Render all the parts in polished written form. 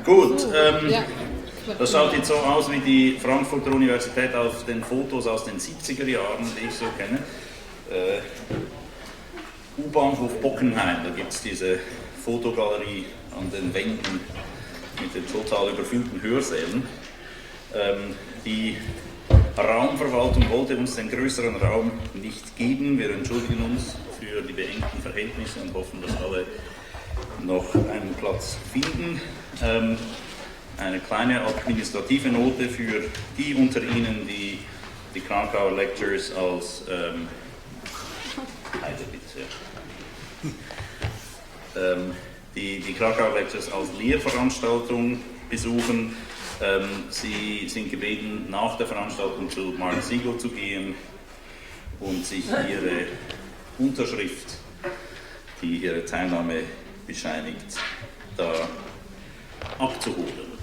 Gut, das schaut jetzt so aus wie die Frankfurter Universität auf den Fotos aus den 70er Jahren, die ich so kenne. U-Bahnhof Bockenheim, da gibt es diese Fotogalerie an den Wänden mit den total überfüllten Hörsälen. Die Raumverwaltung wollte uns den größeren Raum nicht geben. Wir entschuldigen uns für die beengten Verhältnisse und hoffen, dass alle noch einen Platz finden. Eine kleine administrative Note für die unter Ihnen, die die Kracauer Lectures als die Kracauer Lectures als Lehrveranstaltung besuchen. Sie sind gebeten, nach der Veranstaltung zu Mark Siegel zu gehen und sich ihre Unterschrift, die ihre Teilnahme bescheinigt, da abzuholen.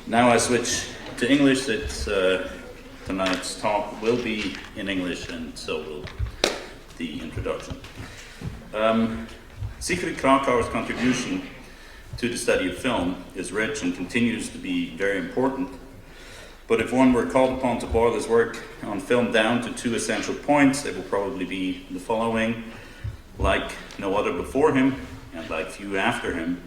Now I switch to English. Tonight's talk will be in English, and so will the introduction. Siegfried Kracauer's contribution to the study of film is rich and continues to be very important. But if one were called upon to boil his work on film down to two essential points, it will probably be the following. Like no other before him, and like few after him,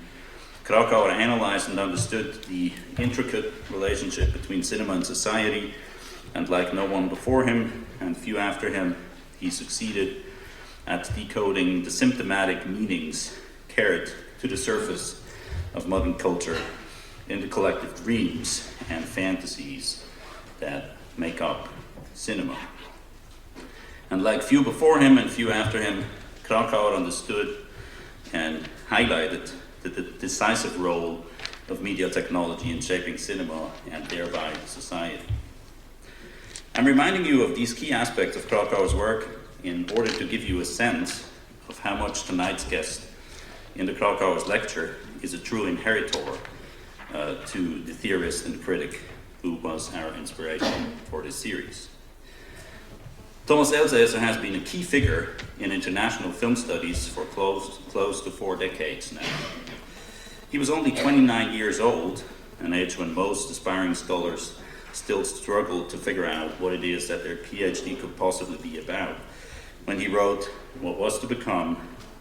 Kracauer analyzed and understood the intricate relationship between cinema and society, and like no one before him and few after him, he succeeded at decoding the symptomatic meanings carried to the surface of modern culture in the collective dreams and fantasies that make up cinema. And like few before him and few after him, Kracauer understood and highlighted the decisive role of media technology in shaping cinema and thereby society. I'm reminding you of these key aspects of Kracauer's work in order to give you a sense of how much tonight's guest in the Kracauer's lecture is a true inheritor to the theorist and critic who was our inspiration for this series. Thomas Elsaesser has been a key figure in international film studies for close to 4 decades now. He was only 29 years old, an age when most aspiring scholars still struggle to figure out what it is that their PhD could possibly be about, when he wrote what was to become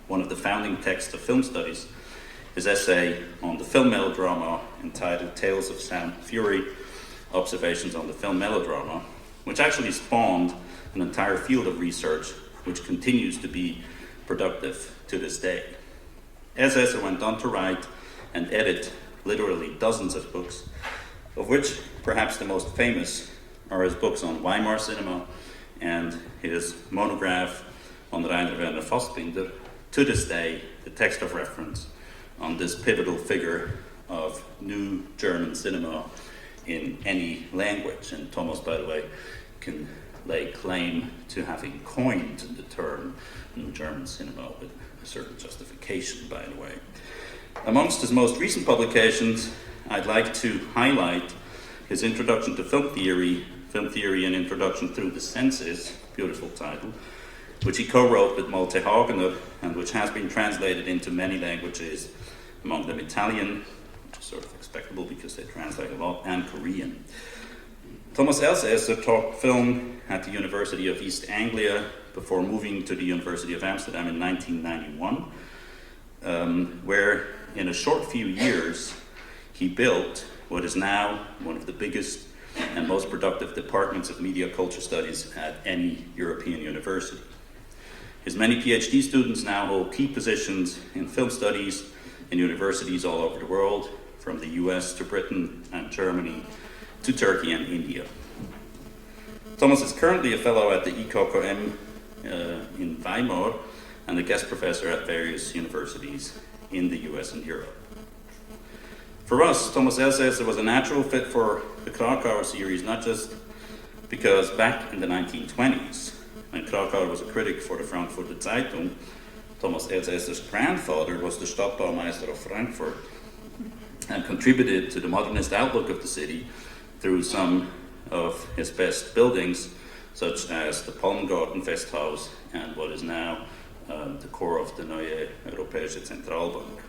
one of the founding texts of film studies, his essay on the film melodrama entitled Tales of Sound and Fury, Observations on the Film Melodrama, which actually spawned an entire field of research which continues to be productive to this day. Elsaesser went on to write and edit literally dozens of books, of which perhaps the most famous are his books on Weimar cinema and his monograph on Rainer Werner Fassbinder, to this day the text of reference on this pivotal figure of new German cinema in any language. And Thomas, by the way, can lay claim to having coined the term new German cinema with a certain justification, by the way. Amongst his most recent publications, I'd like to highlight his Introduction to Film Theory and Introduction Through the Senses, beautiful title, which he co-wrote with Malte Hagener and which has been translated into many languages, among them Italian, which is sort of expectable because they translate a lot, and Korean. Thomas Elsaesser taught film at the University of East Anglia before moving to the University of Amsterdam in 1991, where in a short few years he built what is now one of the biggest and most productive departments of media culture studies at any European university. His many PhD students now hold key positions in film studies in universities all over the world, from the US to Britain and Germany to Turkey and India. Thomas is currently a fellow at the IKKM in Weimar and a guest professor at various universities in the US and Europe. For us, Thomas Elsaesser was a natural fit for the Kracauer series, not just because back in the 1920s, when Kracauer was a critic for the Frankfurter Zeitung, Thomas Elsaesser's grandfather was the Stadtbaumeister of Frankfurt and contributed to the modernist outlook of the city through some of his best buildings, such as the Palmgarten Festhaus and what is now the core of the Neue Europäische Zentralbank.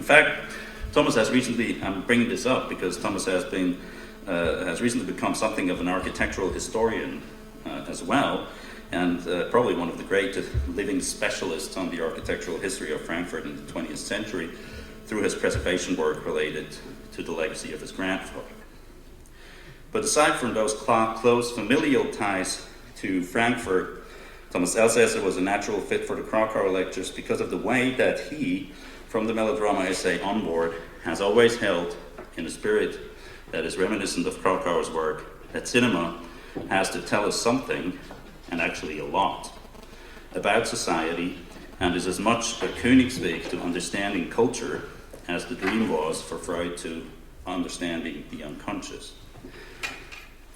fact, Thomas has recently, I'm bringing this up because Thomas has recently become something of an architectural historian as well, and probably one of the great living specialists on the architectural history of Frankfurt in the 20th century through his preservation work related to the legacy of his grandfather. But aside from those close familial ties to Frankfurt, Thomas Elsaesser was a natural fit for the Kracauer lectures because of the way that he, from the melodrama essay onward, has always held, in a spirit that is reminiscent of Kracauer's work, that cinema has to tell us something, and actually a lot, about society, and is as much a Königsweg to understanding culture as the dream was for Freud to understanding the unconscious.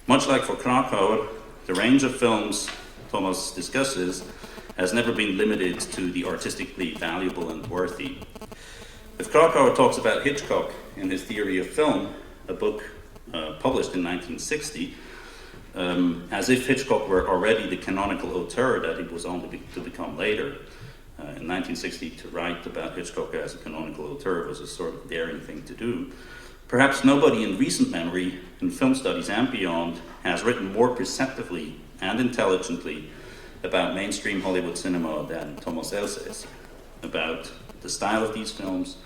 Much like for Kracauer, the range of films Thomas discusses has never been limited to the artistically valuable and worthy. If Kracauer talks about Hitchcock in his Theory of Film, a book published in 1960, as if Hitchcock were already the canonical auteur that he was on to become later. In 1960, to write about Hitchcock as a canonical auteur was a sort of daring thing to do. Perhaps nobody in recent memory, in film studies and beyond, has written more perceptively and intelligently about mainstream Hollywood cinema than Thomas Elsaesser, about the style of these films,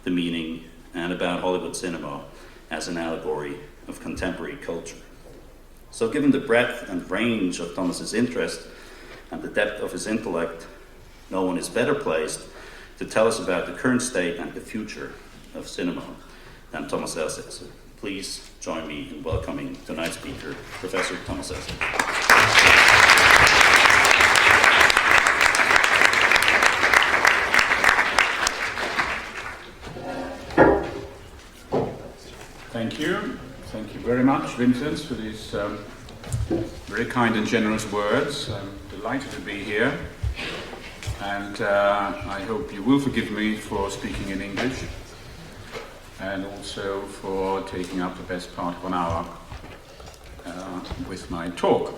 the meaning, and about Hollywood cinema as an allegory of contemporary culture. So given the breadth and range of Thomas's interest and the depth of his intellect, no one is better placed to tell us about the current state and the future of cinema than Thomas Elsaesser. Please join me in welcoming tonight's speaker, Professor Thomas Elsaesser. Thank you. Thank you very much, Vincent, for these very kind and generous words. I'm delighted to be here. And I hope you will forgive me for speaking in English and also for taking up the best part of an hour with my talk.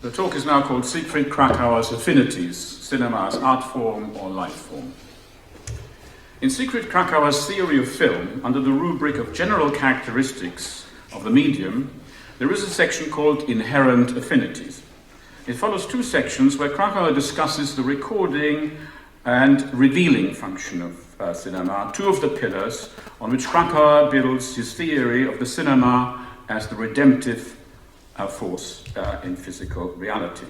The talk is now called Siegfried Kracauer's Affinities, Cinema as Art Form or Life Form. In Siegfried Kracauer's Theory of Film, under the rubric of general characteristics of the medium, there is a section called Inherent Affinities. It follows two sections where Kracauer discusses the recording and revealing function of cinema, two of the pillars on which Kracauer builds his theory of the cinema as the redemptive force in physical reality.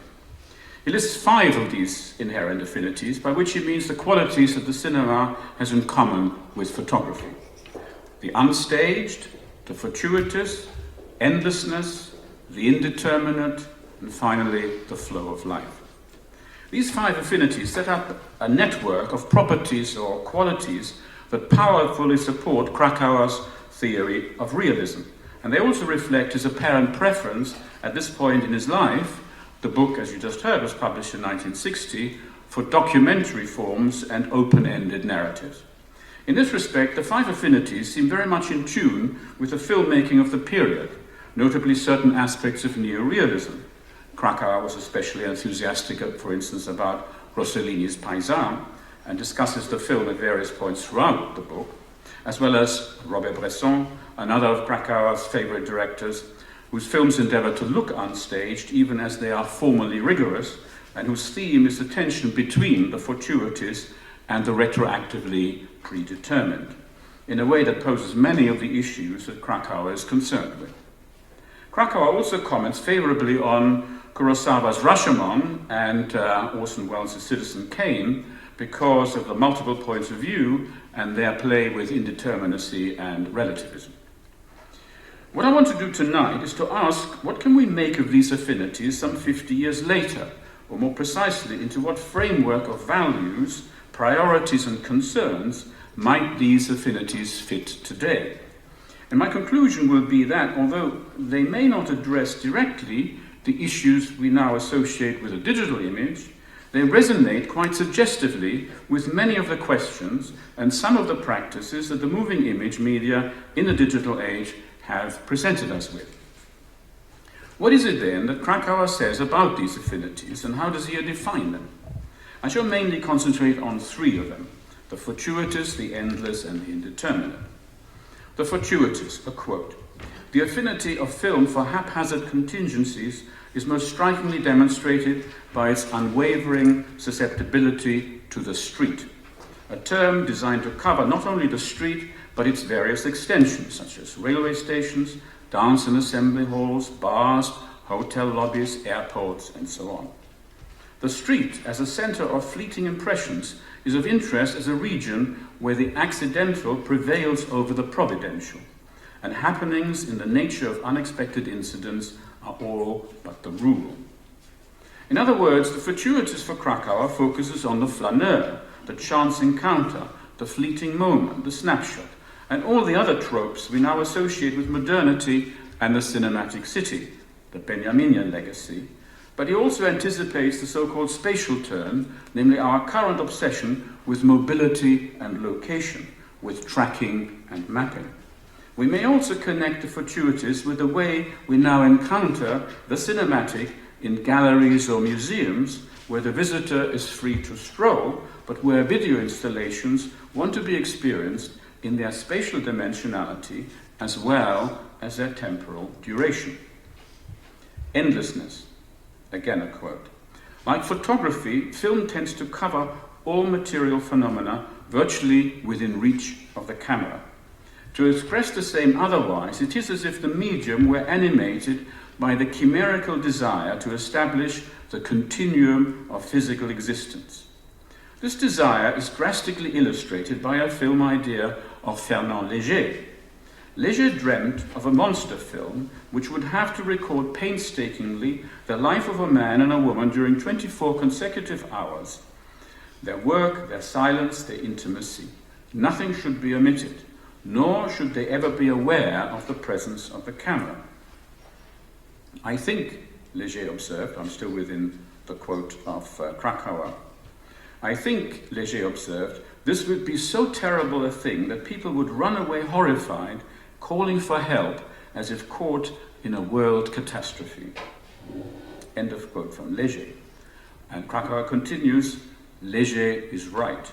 He lists 5 of these inherent affinities, by which he means the qualities that the cinema has in common with photography. The unstaged, the fortuitous, endlessness, the indeterminate, and finally, the flow of life. These 5 affinities set up a network of properties or qualities that powerfully support Kracauer's theory of realism. And they also reflect his apparent preference at this point in his life. The book, as you just heard, was published in 1960 for documentary forms and open-ended narratives. In this respect, the 5 affinities seem very much in tune with the filmmaking of the period, notably certain aspects of neorealism. Kracauer was especially enthusiastic, for instance, about Rossellini's Paysan, and discusses the film at various points throughout the book, as well as Robert Bresson, another of Kracauer's favorite directors, whose films endeavor to look unstaged even as they are formally rigorous, and whose theme is the tension between the fortuitous and the retroactively predetermined, in a way that poses many of the issues that Kracauer is concerned with. Kracauer also comments favorably on Kurosawa's Rashomon and Orson Welles' Citizen Kane because of the multiple points of view and their play with indeterminacy and relativism. What I want to do tonight is to ask, what can we make of these affinities some 50 years later, or more precisely, into what framework of values, priorities and concerns might these affinities fit today? And my conclusion will be that, although they may not address directly the issues we now associate with a digital image, they resonate quite suggestively with many of the questions and some of the practices that the moving image media in the digital age have presented us with. What is it then that Kracauer says about these affinities, and how does he define them? I shall mainly concentrate on 3 of them. the fortuitous, the endless, and the indeterminate. The fortuitous, a quote. The affinity of film for haphazard contingencies is most strikingly demonstrated by its unwavering susceptibility to the street, a term designed to cover not only the street, but its various extensions, such as railway stations, dance and assembly halls, bars, hotel lobbies, airports, and so on. The street, as a center of fleeting impressions, is of interest as a region where the accidental prevails over the providential, and happenings in the nature of unexpected incidents are all but the rule. In other words, the fortuitous for Kracauer focuses on the flaneur, the chance encounter, the fleeting moment, the snapshot, and all the other tropes we now associate with modernity and the cinematic city, the Benjaminian legacy. But he also anticipates the so-called spatial turn, namely our current obsession with mobility and location, with tracking and mapping. We may also connect the fortuitous with the way we now encounter the cinematic in galleries or museums, where the visitor is free to stroll, but where video installations want to be experienced in their spatial dimensionality as well as their temporal duration. Endlessness, again a quote. Like photography, film tends to cover all material phenomena virtually within reach of the camera. To express the same otherwise, it is as if the medium were animated by the chimerical desire to establish the continuum of physical existence. This desire is drastically illustrated by a film idea of Fernand Léger. Léger dreamt of a monster film which would have to record painstakingly the life of a man and a woman during 24 consecutive hours. Their work, their silence, their intimacy. Nothing should be omitted, nor should they ever be aware of the presence of the camera. I think, Léger observed, I'm still within the quote of Kracauer, I think, Léger observed, this would be so terrible a thing that people would run away horrified, calling for help as if caught in a world catastrophe. End of quote from Léger. And Kracauer continues, Léger is right.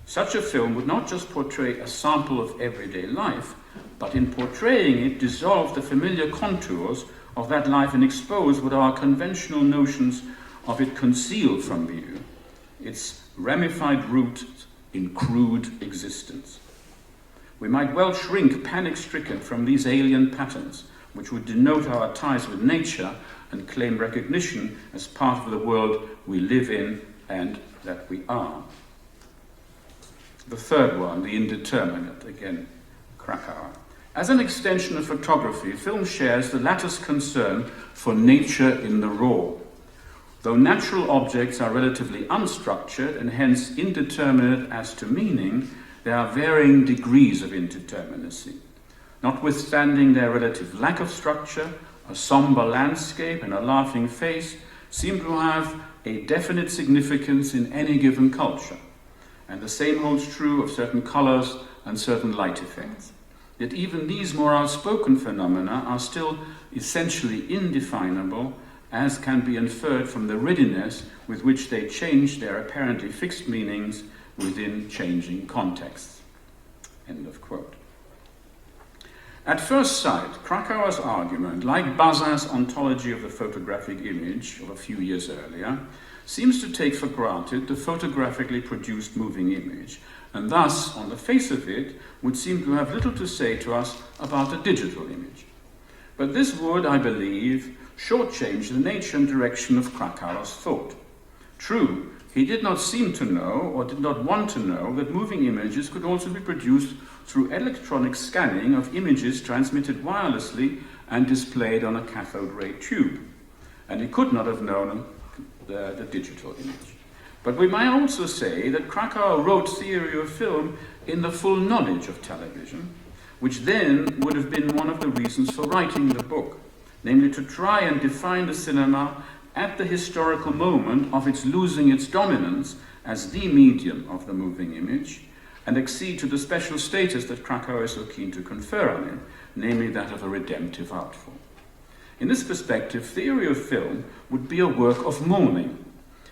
Such a film would not just portray a sample of everyday life, but in portraying it dissolve the familiar contours of that life and expose what our conventional notions of it conceal from view, its ramified roots in crude existence. We might well shrink panic-stricken from these alien patterns, which would denote our ties with nature and claim recognition as part of the world we live in and that we are. The third one, the indeterminate, again, Kracauer. As an extension of photography, film shares the latter's concern for nature in the raw. Though natural objects are relatively unstructured and hence indeterminate as to meaning, there are varying degrees of indeterminacy. Notwithstanding their relative lack of structure, a somber landscape and a laughing face seem to have a definite significance in any given culture. And the same holds true of certain colors and certain light effects. Yet even these more outspoken phenomena are still essentially indefinable, as can be inferred from the readiness with which they change their apparently fixed meanings within changing contexts. End of quote. At first sight, Kracauer's argument, like Bazin's ontology of the photographic image of a few years earlier, seems to take for granted the photographically produced moving image, and thus, on the face of it, would seem to have little to say to us about a digital image. But this would, I believe, shortchange the nature and direction of Kracauer's thought. True, he did not seem to know, or did not want to know, that moving images could also be produced through electronic scanning of images transmitted wirelessly and displayed on a cathode ray tube. And he could not have known the digital image. But we might also say that Kracauer wrote theory of film in the full knowledge of television, which then would have been one of the reasons for writing the book, namely to try and define the cinema at the historical moment of its losing its dominance as the medium of the moving image, and accede to the special status that Kracauer is so keen to confer on it, namely that of a redemptive art form. In this perspective, theory of film would be a work of mourning,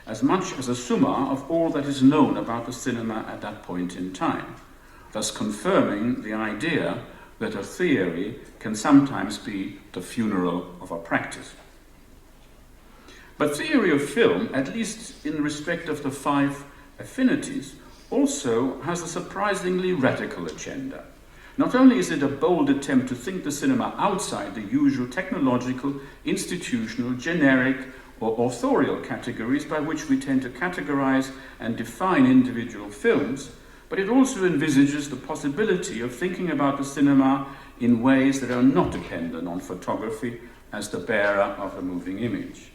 as much as a summa of all that is known about the cinema at that point in time, thus confirming the idea that a theory can sometimes be the funeral of a practice. But theory of film, at least in respect of the 5 affinities, also has a surprisingly radical agenda. Not only is it a bold attempt to think the cinema outside the usual technological, institutional, generic, or authorial categories by which we tend to categorize and define individual films, but it also envisages the possibility of thinking about the cinema in ways that are not dependent on photography as the bearer of a moving image.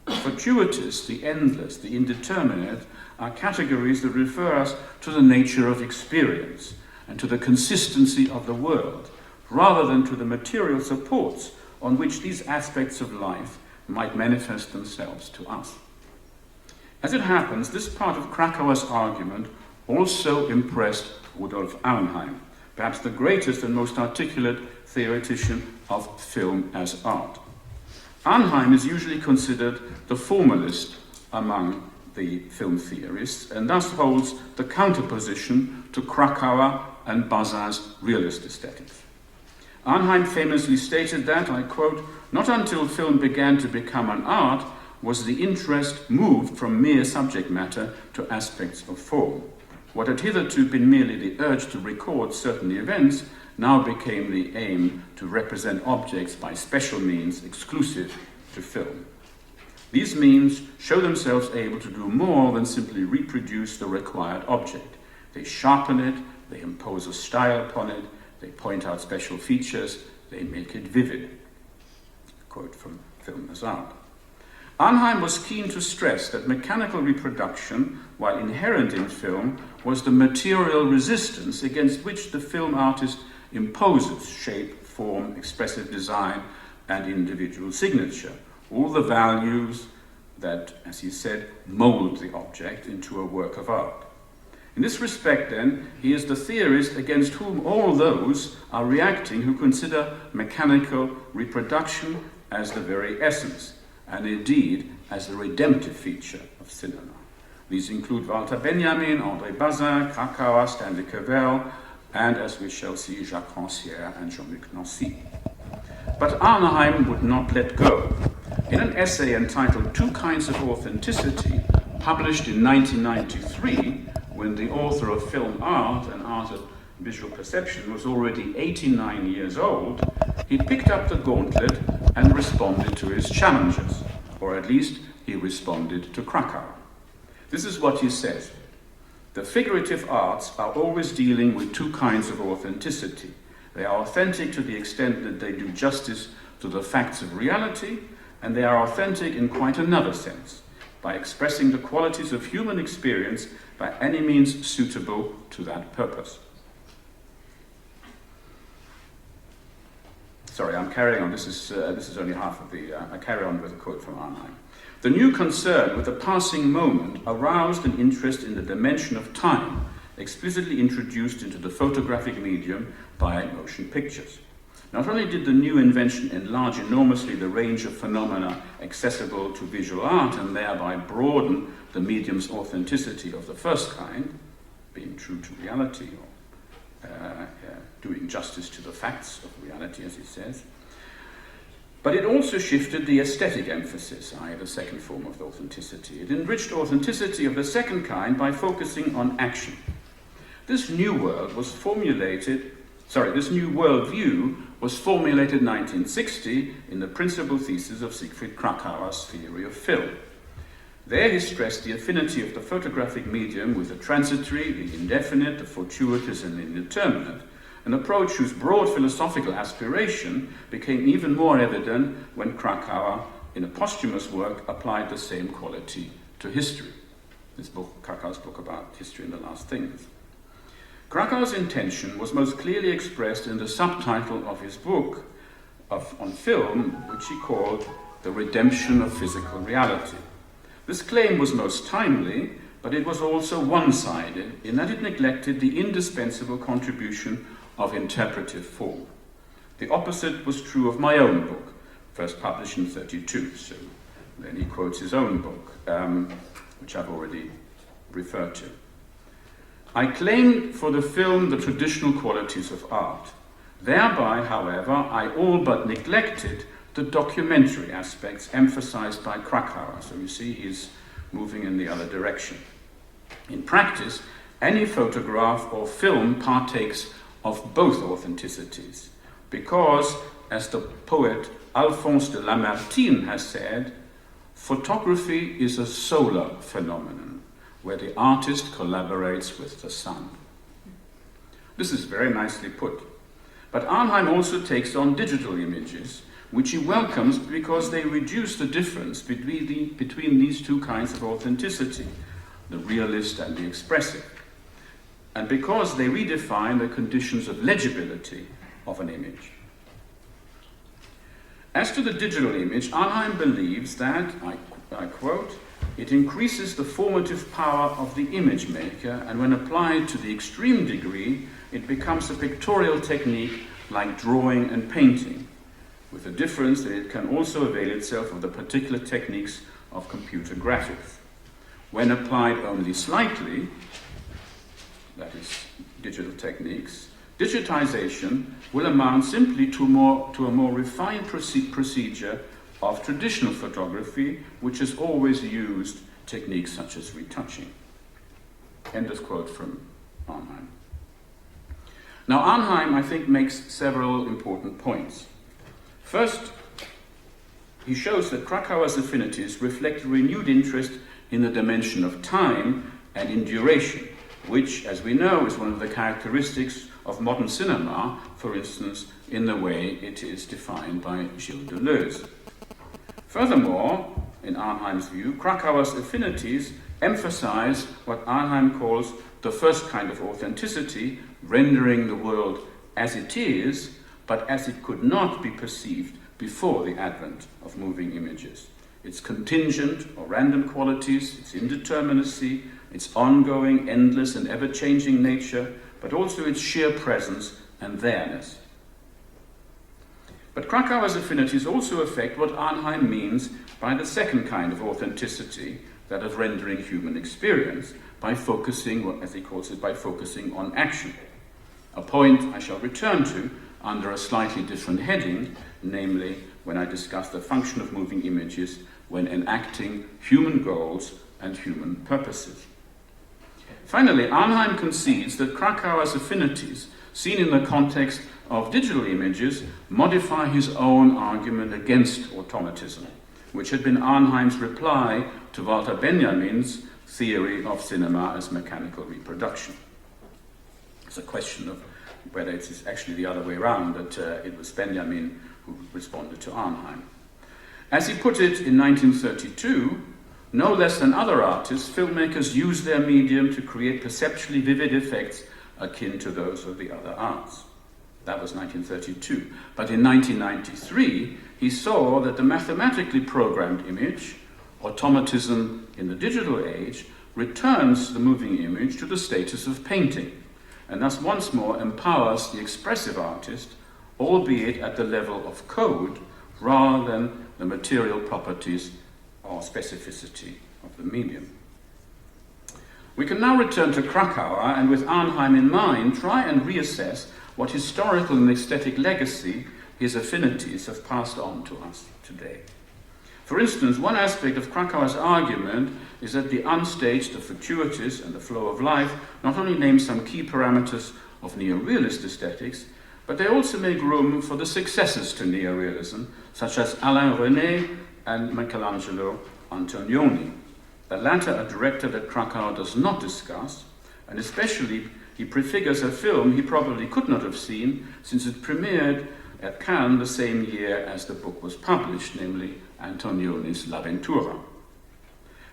The fortuitous, the endless, the indeterminate are categories that refer us to the nature of experience and to the consistency of the world, rather than to the material supports on which these aspects of life might manifest themselves to us. As it happens, this part of Kracauer's argument also impressed Rudolf Arnheim, perhaps the greatest and most articulate theoretician of film as art. Arnheim is usually considered the formalist among the film theorists, and thus holds the counterposition to Kracauer and Bazin's realist aesthetics. Arnheim famously stated that, I quote, "Not until film began to become an art was the interest moved from mere subject matter to aspects of form. What had hitherto been merely the urge to record certain events now became the aim to represent objects by special means exclusive to film. These means show themselves able to do more than simply reproduce the required object. They sharpen it, they impose a style upon it, they point out special features, they make it vivid." Quote from Film as Art. Arnheim was keen to stress that mechanical reproduction, while inherent in film, was the material resistance against which the film artist imposes shape, form, expressive design, and individual signature, all the values that, as he said, mold the object into a work of art. In this respect, then, he is the theorist against whom all those are reacting who consider mechanical reproduction as the very essence, and indeed as the redemptive feature of cinema. These include Walter Benjamin, André Bazin, Kracauer, Stanley Cavell, and, as we shall see, Jacques Rancière and Jean-Luc Nancy. But Arnheim would not let go. In an essay entitled Two Kinds of Authenticity, published in 1993, when the author of Film Art and Art of Visual Perception was already 89 years old, he picked up the gauntlet and responded to his challengers, or at least he responded to Kracauer. This is what he says: "The figurative arts are always dealing with two kinds of authenticity. They are authentic to the extent that they do justice to the facts of reality, and they are authentic in quite another sense, by expressing the qualities of human experience by any means suitable to that purpose." Sorry, I'm carrying on. This is only half of the... I carry on with a quote from Arnheim. "The new concern with the passing moment aroused an interest in the dimension of time, explicitly introduced into the photographic medium by motion pictures. Not only did the new invention enlarge enormously the range of phenomena accessible to visual art and thereby broaden the medium's authenticity of the first kind, being true to reality or doing justice to the facts of reality, as he says, but it also shifted the aesthetic emphasis, i.e. the second form of authenticity. It enriched authenticity of the second kind by focusing on action. This new worldview was formulated in 1960 in the principal thesis of Siegfried Kracauer's theory of film. There he stressed the affinity of the photographic medium with the transitory, the indefinite, the fortuitous, and the indeterminate, an approach whose broad philosophical aspiration became even more evident when Kracauer, in a posthumous work, applied the same quality to history. This book, Kracauer's book about history and the last things. Kracauer's intention was most clearly expressed in the subtitle of his book on film, which he called The Redemption of Physical Reality. This claim was most timely, but it was also one-sided in that it neglected the indispensable contribution of interpretive form. The opposite was true of my own book, first published in 1932, so then he quotes his own book, which I've already referred to. I claimed for the film the traditional qualities of art. Thereby, however, I all but neglected the documentary aspects emphasized by Kracauer. So you see he's moving in the other direction. In practice, any photograph or film partakes of both authenticities, because, as the poet Alphonse de Lamartine has said, photography is a solar phenomenon, where the artist collaborates with the sun. This is very nicely put. But Arnheim also takes on digital images, which he welcomes because they reduce the difference between these two kinds of authenticity, the realist and the expressive, and because they redefine the conditions of legibility of an image. As to the digital image, Arnheim believes that, I quote, it increases the formative power of the image maker, and when applied to the extreme degree, it becomes a pictorial technique like drawing and painting, with the difference that it can also avail itself of the particular techniques of computer graphics. When applied only slightly, that is, digital techniques, digitization will amount simply to a more refined procedure of traditional photography, which has always used techniques such as retouching. End of quote from Arnheim. Now, Arnheim, I think, makes several important points. First, he shows that Kracauer's affinities reflect a renewed interest in the dimension of time and in duration, which, as we know, is one of the characteristics of modern cinema, for instance, in the way it is defined by Gilles Deleuze. Furthermore, in Arnheim's view, Kracauer's affinities emphasize what Arnheim calls the first kind of authenticity, rendering the world as it is, but as it could not be perceived before the advent of moving images. Its contingent or random qualities, its indeterminacy, its ongoing, endless, and ever-changing nature, but also its sheer presence and there-ness. But Kracauer's affinities also affect what Arnheim means by the second kind of authenticity, that of rendering human experience, by focusing, as he calls it, by focusing on action. A point I shall return to under a slightly different heading, namely when I discuss the function of moving images when enacting human goals and human purposes. Finally, Arnheim concedes that Kracauer's affinities, seen in the context of digital images, modify his own argument against automatism, which had been Arnheim's reply to Walter Benjamin's theory of cinema as mechanical reproduction. It's a question of whether it is actually the other way around, that it was Benjamin who responded to Arnheim. As he put it in 1932, no less than other artists, filmmakers use their medium to create perceptually vivid effects akin to those of the other arts. That was 1932. But in 1993, he saw that the mathematically programmed image, automatism in the digital age, returns the moving image to the status of painting, and thus once more empowers the expressive artist, albeit at the level of code, rather than the material properties or specificity of the medium. We can now return to Kracauer and, with Arnheim in mind, try and reassess what historical and aesthetic legacy his affinities have passed on to us today. For instance, one aspect of Kracauer's argument is that the unstaged, the fortuitous, and the flow of life not only name some key parameters of neorealist aesthetics, but they also make room for the successors to neorealism, such as Alain Resnais and Michelangelo Antonioni. The latter, a director that Kracauer does not discuss, and especially he prefigures a film he probably could not have seen, since it premiered at Cannes the same year as the book was published, namely Antonioni's L'Avventura,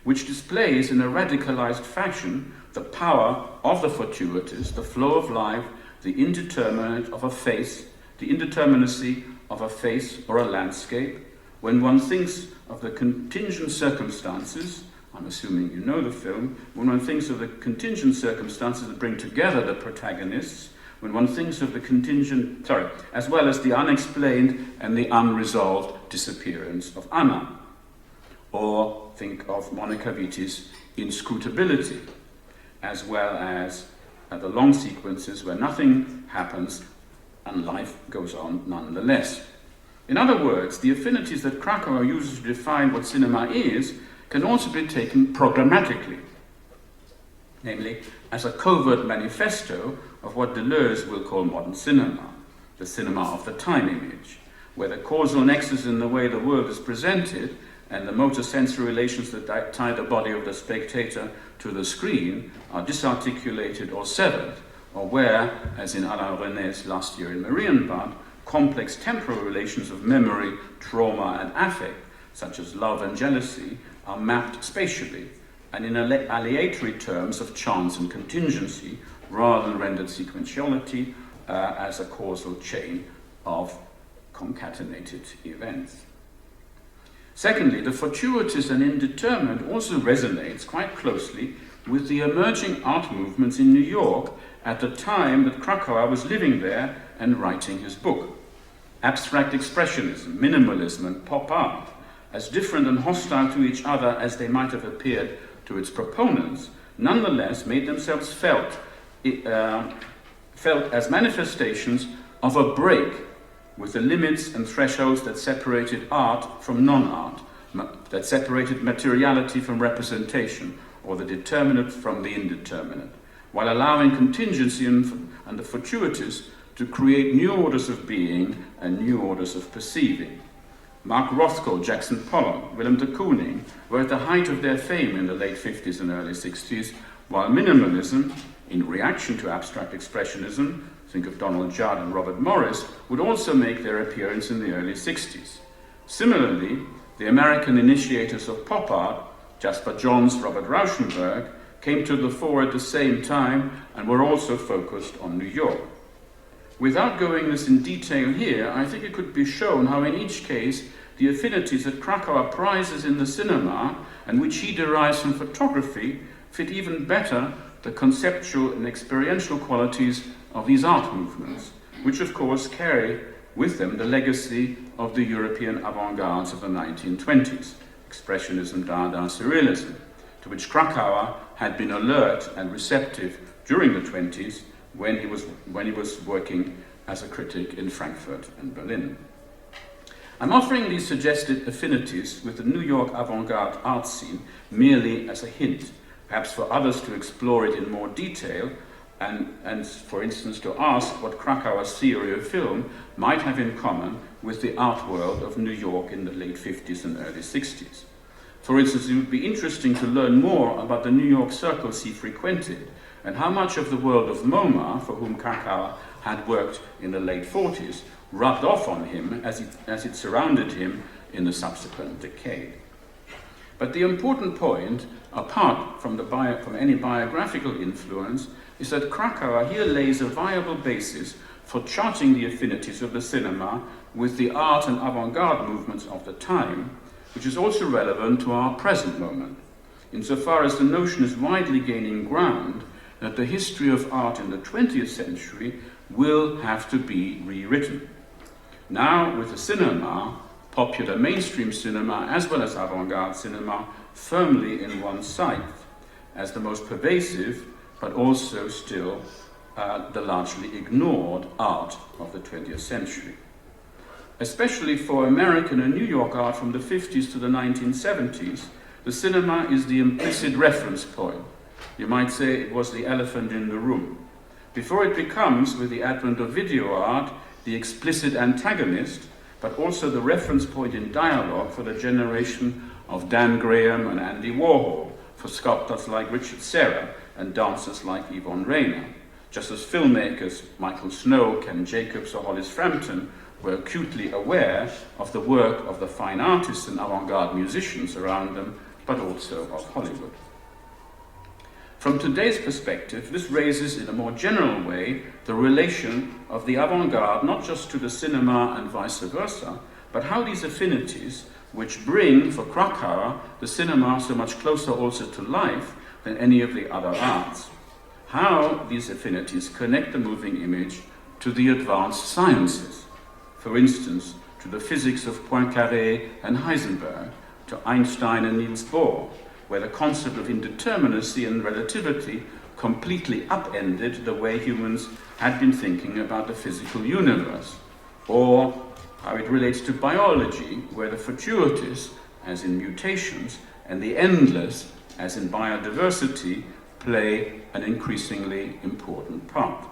which displays in a radicalized fashion the power of the fortuitous, the flow of life, the indeterminacy of a face or a landscape. When one thinks of the contingent circumstances, I'm assuming you know the film, when one thinks of the contingent circumstances that bring together the protagonists, when one thinks of the as well as the unexplained and the unresolved disappearance of Anna. Or think of Monica Vitti's inscrutability, as well as the long sequences where nothing happens and life goes on nonetheless. In other words, the affinities that Kracauer uses to define what cinema is can also be taken programmatically, namely as a covert manifesto of what Deleuze will call modern cinema, the cinema of the time image, where the causal nexus in the way the world is presented and the motor sensory relations that tie the body of the spectator to the screen are disarticulated or severed, or where, as in Alain René's Last Year in Marienbad, complex temporal relations of memory, trauma, and affect, such as love and jealousy, are mapped spatially, and in aleatory terms of chance and contingency, rather than rendered sequentiality as a causal chain of concatenated events. Secondly, the fortuitous and indeterminate also resonates quite closely with the emerging art movements in New York at the time that Kracauer was living there and writing his book. Abstract expressionism, minimalism, and pop art, as different and hostile to each other as they might have appeared to its proponents, nonetheless made themselves felt as manifestations of a break with the limits and thresholds that separated art from non-art, that separated materiality from representation, or the determinate from the indeterminate, while allowing contingency and the fortuitous to create new orders of being and new orders of perceiving. Mark Rothko, Jackson Pollock, Willem de Kooning were at the height of their fame in the late 50s and early 60s, while minimalism, in reaction to abstract expressionism, think of Donald Judd and Robert Morris, would also make their appearance in the early 60s. Similarly, the American initiators of pop art, Jasper Johns, Robert Rauschenberg, came to the fore at the same time and were also focused on New York. Without going this in detail here, I think it could be shown how in each case the affinities that Kracauer prizes in the cinema and which he derives from photography fit even better the conceptual and experiential qualities of these art movements, which of course carry with them the legacy of the European avant-gardes of the 1920s, Expressionism, Dada, Surrealism, to which Kracauer had been alert and receptive during the 20s when he was working as a critic in Frankfurt and Berlin. I'm offering these suggested affinities with the New York avant-garde art scene merely as a hint, perhaps for others to explore it in more detail, and for instance to ask what Krakauer's theory of film might have in common with the art world of New York in the late 50s and early 60s. For instance, it would be interesting to learn more about the New York circles he frequented and how much of the world of MoMA, for whom Kracauer had worked in the late 40s, rubbed off on him as it surrounded him in the subsequent decade. But the important point, apart from any biographical influence, is that Kracauer here lays a viable basis for charting the affinities of the cinema with the art and avant-garde movements of the time, which is also relevant to our present moment, insofar as the notion is widely gaining ground that the history of art in the 20th century will have to be rewritten. Now, with the cinema, popular mainstream cinema as well as avant-garde cinema, firmly in one's sight as the most pervasive, but also still the largely ignored art of the 20th century. Especially for American and New York art from the 50s to the 1970s, the cinema is the implicit reference point. You might say it was the elephant in the room. Before it becomes, with the advent of video art, the explicit antagonist, but also the reference point in dialogue for the generation of Dan Graham and Andy Warhol, for sculptors like Richard Serra and dancers like Yvonne Rainer, just as filmmakers Michael Snow, Ken Jacobs or Hollis Frampton were acutely aware of the work of the fine artists and avant-garde musicians around them, but also of Hollywood. From today's perspective, this raises in a more general way the relation of the avant-garde not just to the cinema and vice versa, but how these affinities, which bring, for Kracauer, the cinema so much closer also to life than any of the other arts, how these affinities connect the moving image to the advanced sciences, for instance, to the physics of Poincaré and Heisenberg, to Einstein and Niels Bohr, where the concept of indeterminacy and relativity completely upended the way humans had been thinking about the physical universe, or how it relates to biology, where the fortuitous, as in mutations, and the endless, as in biodiversity, play an increasingly important part.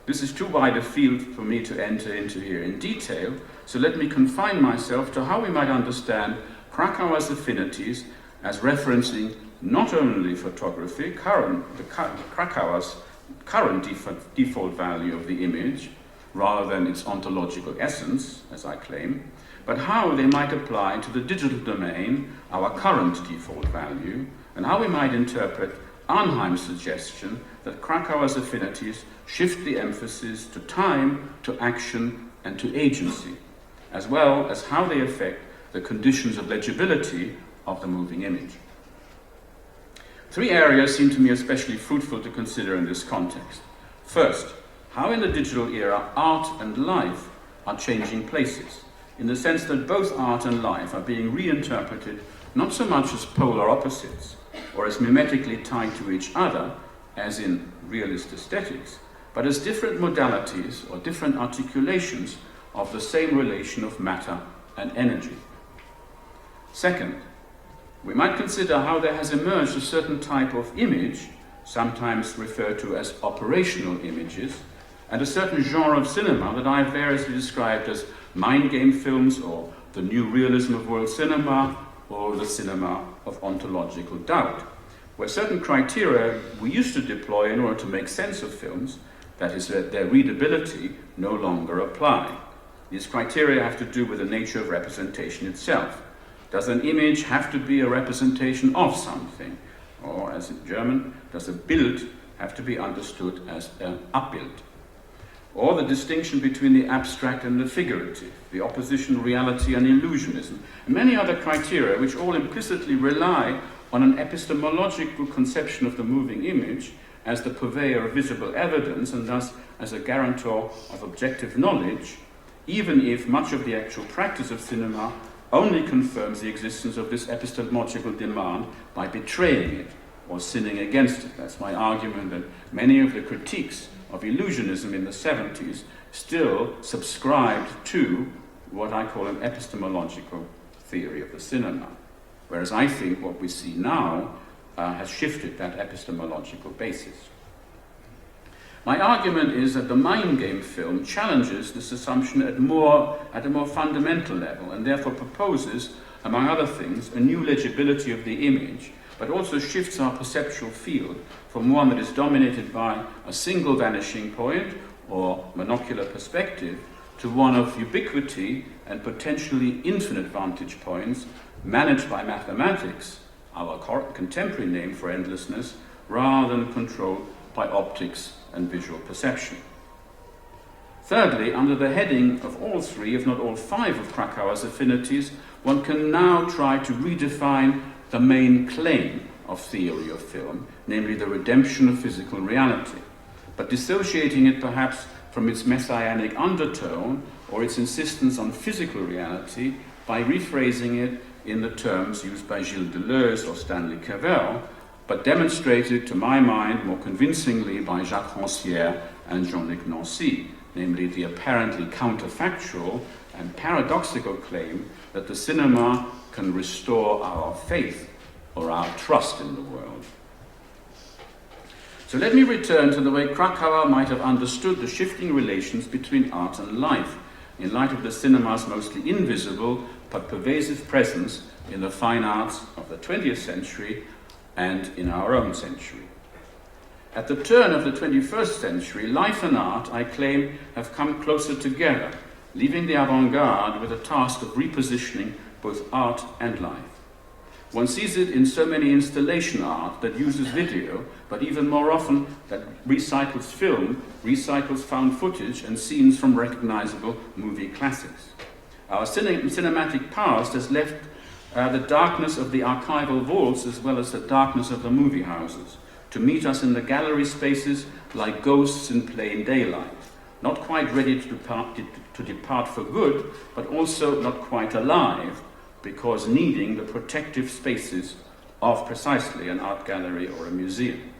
This is too wide a field for me to enter into here in detail, so let me confine myself to how we might understand Kracauer's affinities as referencing not only photography, Kracauer's current default value of the image, rather than its ontological essence, as I claim, but how they might apply to the digital domain, our current default value, and how we might interpret Arnheim's suggestion that Kracauer's affinities shift the emphasis to time, to action, and to agency, as well as how they affect the conditions of legibility of the moving image. Three areas seem to me especially fruitful to consider in this context. First, how in the digital era art and life are changing places, in the sense that both art and life are being reinterpreted not so much as polar opposites, or as mimetically tied to each other, as in realist aesthetics, but as different modalities or different articulations of the same relation of matter and energy. Second, we might consider how there has emerged a certain type of image, sometimes referred to as operational images, and a certain genre of cinema that I have variously described as mind game films, or the new realism of world cinema, or the cinema of ontological doubt, where certain criteria we used to deploy in order to make sense of films, that is, their readability, no longer apply. These criteria have to do with the nature of representation itself. Does an image have to be a representation of something? Or, as in German, does a Bild have to be understood as an Abbild? Or the distinction between the abstract and the figurative, the opposition reality and illusionism, and many other criteria which all implicitly rely on an epistemological conception of the moving image as the purveyor of visible evidence and thus as a guarantor of objective knowledge, even if much of the actual practice of cinema only confirms the existence of this epistemological demand by betraying it or sinning against it. That's my argument that many of the critiques of illusionism in the 70s still subscribed to what I call an epistemological theory of the cinema, whereas I think what we see now has shifted that epistemological basis. My argument is that the mind game film challenges this assumption at a more fundamental level, and therefore proposes, among other things, a new legibility of the image, but also shifts our perceptual field from one that is dominated by a single vanishing point or monocular perspective to one of ubiquity and potentially infinite vantage points managed by mathematics, our contemporary name for endlessness, rather than controlled by optics and visual perception. Thirdly, under the heading of all three, if not all five, of Kracauer's affinities, one can now try to redefine the main claim of theory of film, namely the redemption of physical reality, but dissociating it perhaps from its messianic undertone or its insistence on physical reality by rephrasing it in the terms used by Gilles Deleuze or Stanley Cavell, but demonstrated, to my mind, more convincingly by Jacques Rancière and Jean-Luc Nancy, namely the apparently counterfactual and paradoxical claim that the cinema can restore our faith or our trust in the world. So let me return to the way Kracauer might have understood the shifting relations between art and life, in light of the cinema's mostly invisible but pervasive presence in the fine arts of the 20th century and in our own century. At the turn of the 21st century, life and art, I claim, have come closer together, leaving the avant-garde with the task of repositioning both art and life. One sees it in so many installation art that uses video, but even more often that recycles film, recycles found footage and scenes from recognizable movie classics. Our cinematic past has left the darkness of the archival vaults as well as the darkness of the movie houses to meet us in the gallery spaces like ghosts in plain daylight, not quite ready to depart for good, but also not quite alive, because needing the protective spaces of precisely an art gallery or a museum.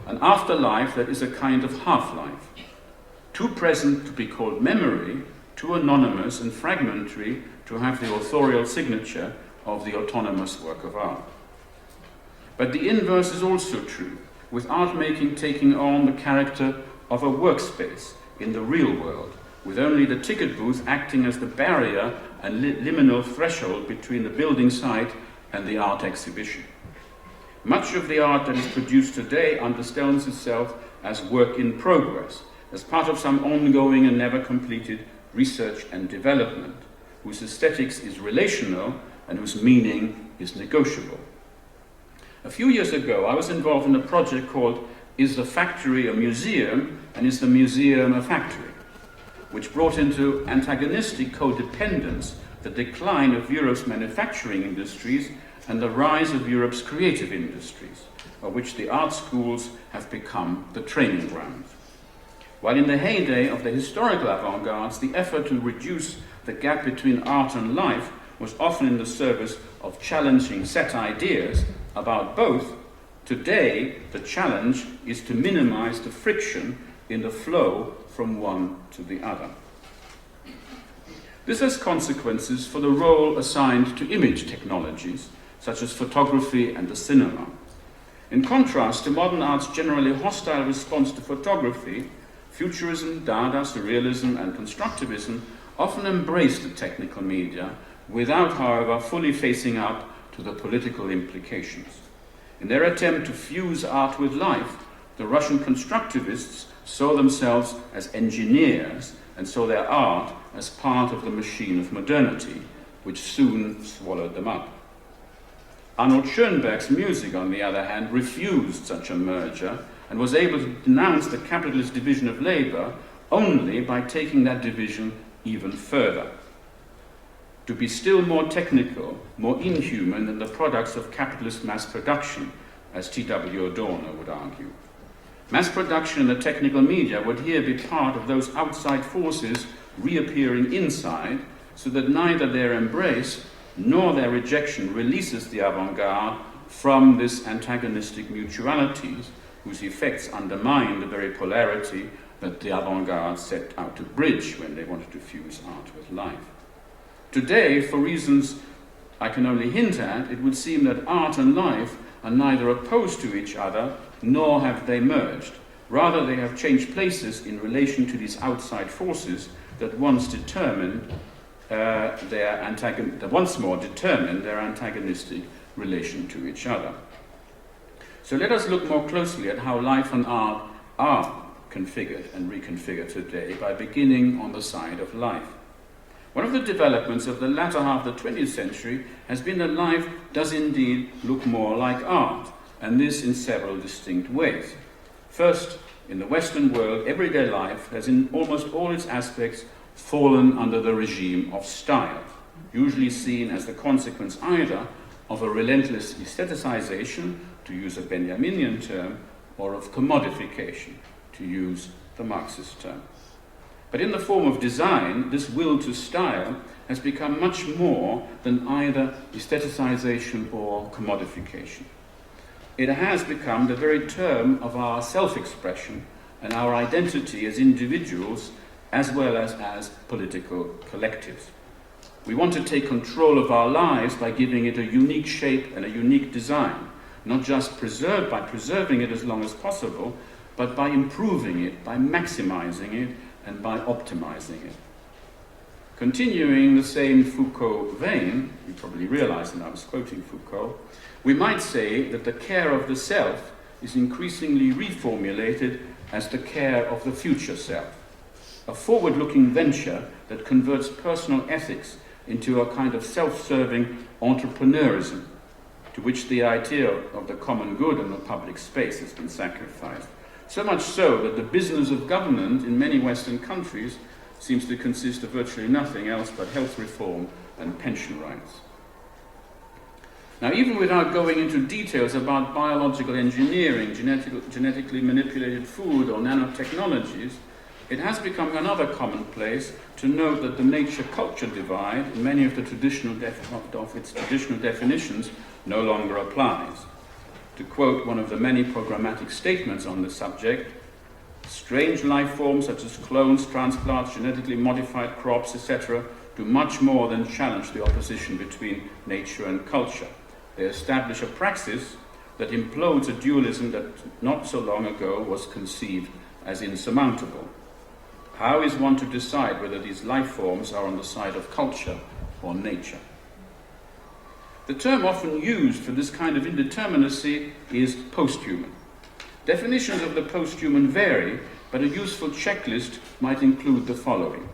An afterlife that is a kind of half-life, too present to be called memory, too anonymous and fragmentary to have the authorial signature of the autonomous work of art. But the inverse is also true, with art making taking on the character of a workspace in the real world, with only the ticket booth acting as the barrier and liminal threshold between the building site and the art exhibition. Much of the art that is produced today understands itself as work in progress, as part of some ongoing and never completed research and development, whose aesthetics is relational and whose meaning is negotiable. A few years ago, I was involved in a project called Is the Factory a Museum and Is the Museum a Factory?, which brought into antagonistic codependence the decline of Europe's manufacturing industries and the rise of Europe's creative industries, of which the art schools have become the training grounds. While in the heyday of the historical avant-gardes, the effort to reduce the gap between art and life was often in the service of challenging set ideas about both, today the challenge is to minimize the friction in the flow from one to the other. This has consequences for the role assigned to image technologies, such as photography and the cinema. In contrast to modern art's generally hostile response to photography, futurism, Dada, surrealism, and constructivism often embrace the technical media without, however, fully facing up to the political implications. In their attempt to fuse art with life, the Russian constructivists saw themselves as engineers and saw their art as part of the machine of modernity, which soon swallowed them up. Arnold Schoenberg's music, on the other hand, refused such a merger and was able to denounce the capitalist division of labor only by taking that division even further. To be still more technical, more inhuman than the products of capitalist mass production, as T.W. Adorno would argue. Mass production and the technical media would here be part of those outside forces reappearing inside, so that neither their embrace nor their rejection releases the avant-garde from this antagonistic mutualities, whose effects undermine the very polarity that the avant-garde set out to bridge when they wanted to fuse art with life. Today, for reasons I can only hint at, it would seem that art and life are neither opposed to each other, nor have they merged. Rather, they have changed places in relation to these outside forces that once more determined their antagonistic relation to each other. So let us look more closely at how life and art are configured and reconfigured today by beginning on the side of life. One of the developments of the latter half of the 20th century has been that life does indeed look more like art, and this in several distinct ways. First, in the Western world, everyday life has in almost all its aspects fallen under the regime of style, usually seen as the consequence either of a relentless aestheticization, to use a Benjaminian term, or of commodification, to use the Marxist term. But in the form of design, this will to style has become much more than either aestheticization or commodification. It has become the very term of our self-expression and our identity as individuals as well as political collectives. We want to take control of our lives by giving it a unique shape and a unique design, not just by preserving it as long as possible, but by improving it, by maximizing it, and by optimizing it. Continuing the same Foucault vein, you probably realize that I was quoting Foucault, we might say that the care of the self is increasingly reformulated as the care of the future self, a forward-looking venture that converts personal ethics into a kind of self-serving entrepreneurism, to which the idea of the common good and the public space has been sacrificed. So much so that the business of government in many Western countries seems to consist of virtually nothing else but health reform and pension rights. Now, even without going into details about biological engineering, genetically manipulated food, or nanotechnologies, it has become another commonplace to note that the nature-culture divide, in many of its traditional definitions, no longer applies. To quote one of the many programmatic statements on the subject, strange life forms such as clones, transplants, genetically modified crops, etc., do much more than challenge the opposition between nature and culture. They establish a praxis that implodes a dualism that not so long ago was conceived as insurmountable. How is one to decide whether these life forms are on the side of culture or nature? The term often used for this kind of indeterminacy is posthuman. Definitions of the posthuman vary, but a useful checklist might include the following.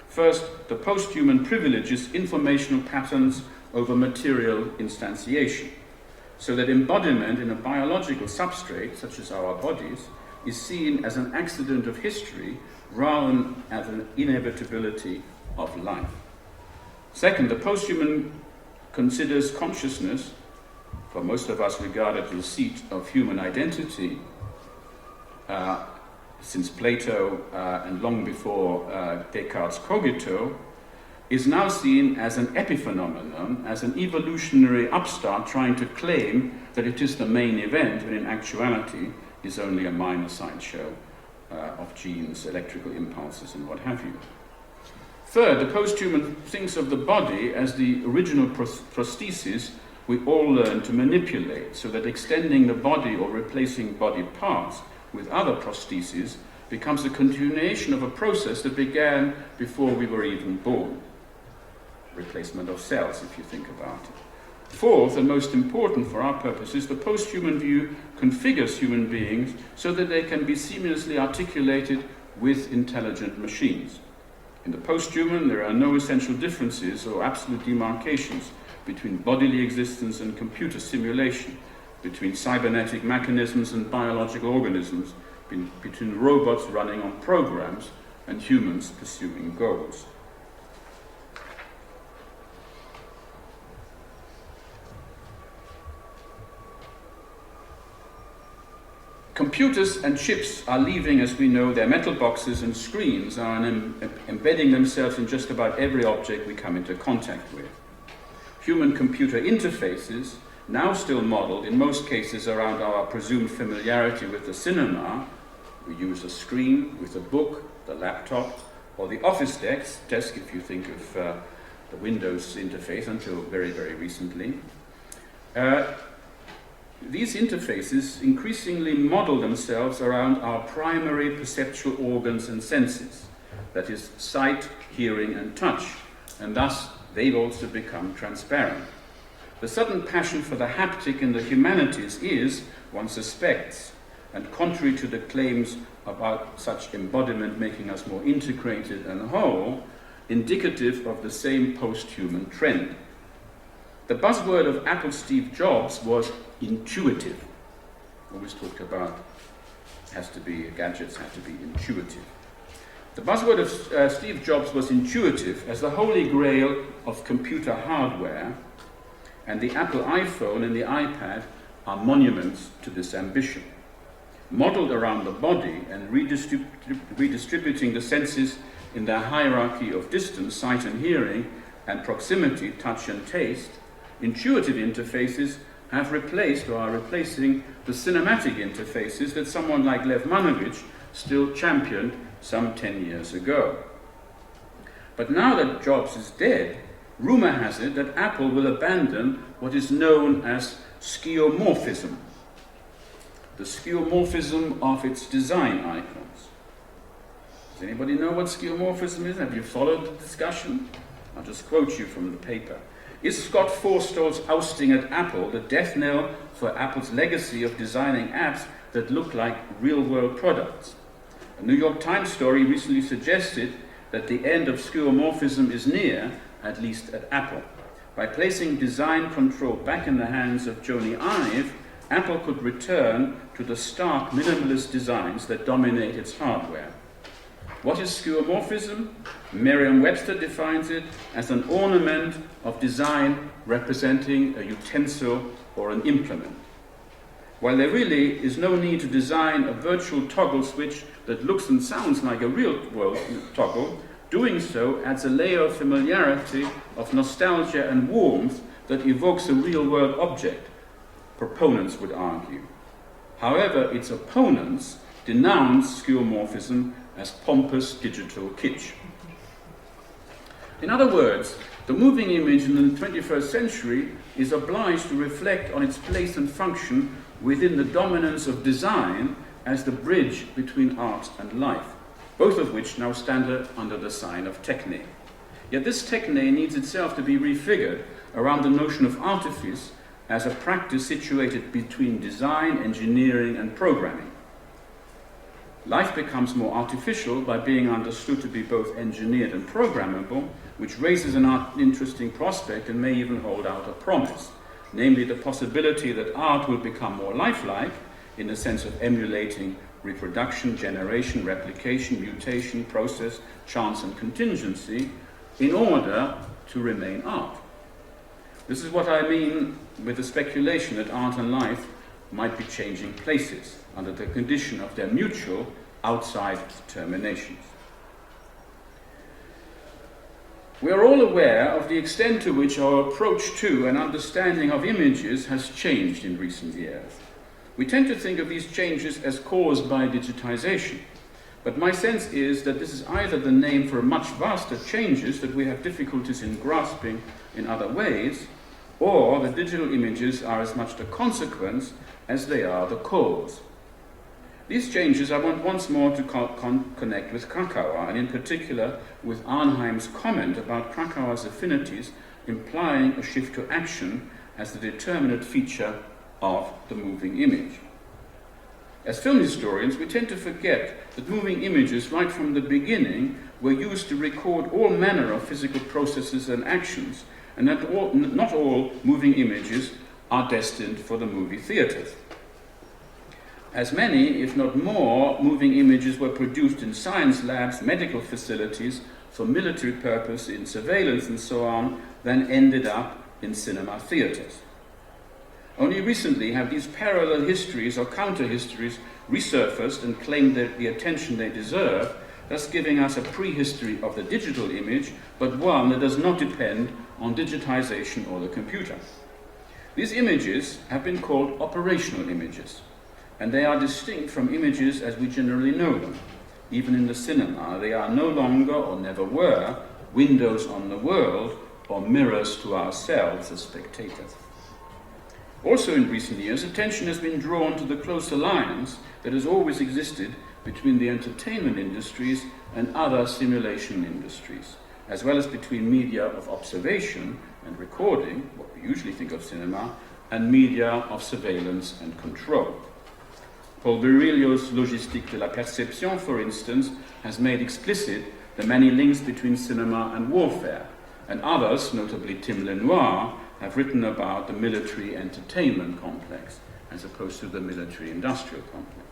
First, the posthuman privileges informational patterns over material instantiation, so that embodiment in a biological substrate, such as our bodies, is seen as an accident of history rather than as an inevitability of life. Second, the posthuman considers consciousness, for most of us regarded as the seat of human identity, since Plato and long before Descartes' cogito, is now seen as an epiphenomenon, as an evolutionary upstart trying to claim that it is the main event, when in actuality is only a minor sideshow of genes, electrical impulses, and what have you. Third, the posthuman thinks of the body as the original prosthesis we all learn to manipulate, so that extending the body or replacing body parts with other prostheses becomes a continuation of a process that began before we were even born. Replacement of cells, if you think about it. Fourth, and most important for our purposes, the posthuman view configures human beings so that they can be seamlessly articulated with intelligent machines. In the posthuman, there are no essential differences or absolute demarcations between bodily existence and computer simulation, between cybernetic mechanisms and biological organisms, between robots running on programs and humans pursuing goals. Computers and chips are leaving, as we know, their metal boxes, and screens are embedding themselves in just about every object we come into contact with. Human-computer interfaces, now still modeled in most cases around our presumed familiarity with the cinema, we use a screen with a book, the laptop, or the office desk if you think of the Windows interface until very, very recently. These interfaces increasingly model themselves around our primary perceptual organs and senses, that is, sight, hearing, and touch, and thus they've also become transparent. The sudden passion for the haptic in the humanities is, one suspects, and contrary to the claims about such embodiment making us more integrated and whole, indicative of the same post-human trend. The buzzword of Apple Steve Jobs was intuitive. Always talked about gadgets have to be intuitive. The buzzword of Steve Jobs was intuitive as the holy grail of computer hardware, and the Apple iPhone and the iPad are monuments to this ambition. Modeled around the body and redistributing the senses in their hierarchy of distance, sight and hearing, and proximity, touch and taste, intuitive interfaces have replaced or are replacing the cinematic interfaces that someone like Lev Manovich still championed some 10 years ago. But now that Jobs is dead, rumor has it that Apple will abandon what is known as skeuomorphism, the skeuomorphism of its design icons. Does anybody know what skeuomorphism is? Have you followed the discussion? I'll just quote you from the paper. Is Scott Forstall's ousting at Apple the death knell for Apple's legacy of designing apps that look like real-world products? A New York Times story recently suggested that the end of skeuomorphism is near, at least at Apple. By placing design control back in the hands of Jony Ive, Apple could return to the stark minimalist designs that dominate its hardware. What is skeuomorphism? Merriam-Webster defines it as an ornament of design representing a utensil or an implement. While there really is no need to design a virtual toggle switch that looks and sounds like a real-world toggle, doing so adds a layer of familiarity, of nostalgia and warmth that evokes a real-world object, proponents would argue. However, its opponents denounce skeuomorphism as pompous digital kitsch. In other words, the moving image in the 21st century is obliged to reflect on its place and function within the dominance of design as the bridge between art and life, both of which now stand under the sign of techne. Yet this techne needs itself to be refigured around the notion of artifice as a practice situated between design, engineering, and programming. Life becomes more artificial by being understood to be both engineered and programmable, which raises an interesting prospect and may even hold out a promise, namely the possibility that art will become more lifelike in the sense of emulating reproduction, generation, replication, mutation, process, chance, and contingency in order to remain art. This is what I mean with the speculation that art and life might be changing places under the condition of their mutual outside determinations. We are all aware of the extent to which our approach to and understanding of images has changed in recent years. We tend to think of these changes as caused by digitization, but my sense is that this is either the name for much vaster changes that we have difficulties in grasping in other ways, or the digital images are as much the consequence as they are the cause. These changes I want once more to connect with Kracauer, and in particular with Arnheim's comment about Kracauer's affinities implying a shift to action as the determinate feature of the moving image. As film historians, we tend to forget that moving images right from the beginning were used to record all manner of physical processes and actions, and that not all moving images are destined for the movie theaters. As many, if not more, moving images were produced in science labs, medical facilities, for military purpose, in surveillance and so on, than ended up in cinema theaters. Only recently have these parallel histories or counter-histories resurfaced and claimed the attention they deserve, thus giving us a prehistory of the digital image, but one that does not depend on digitization or the computer. These images have been called operational images, and they are distinct from images as we generally know them. Even in the cinema, they are no longer, or never were, windows on the world or mirrors to ourselves as spectators. Also in recent years, attention has been drawn to the close alliance that has always existed between the entertainment industries and other simulation industries, as well as between media of observation and recording, what we usually think of cinema, and media of surveillance and control. Paul Virilio's Logistique de la Perception, for instance, has made explicit the many links between cinema and warfare, and others, notably Tim Lenoir, have written about the military entertainment complex as opposed to the military-industrial complex.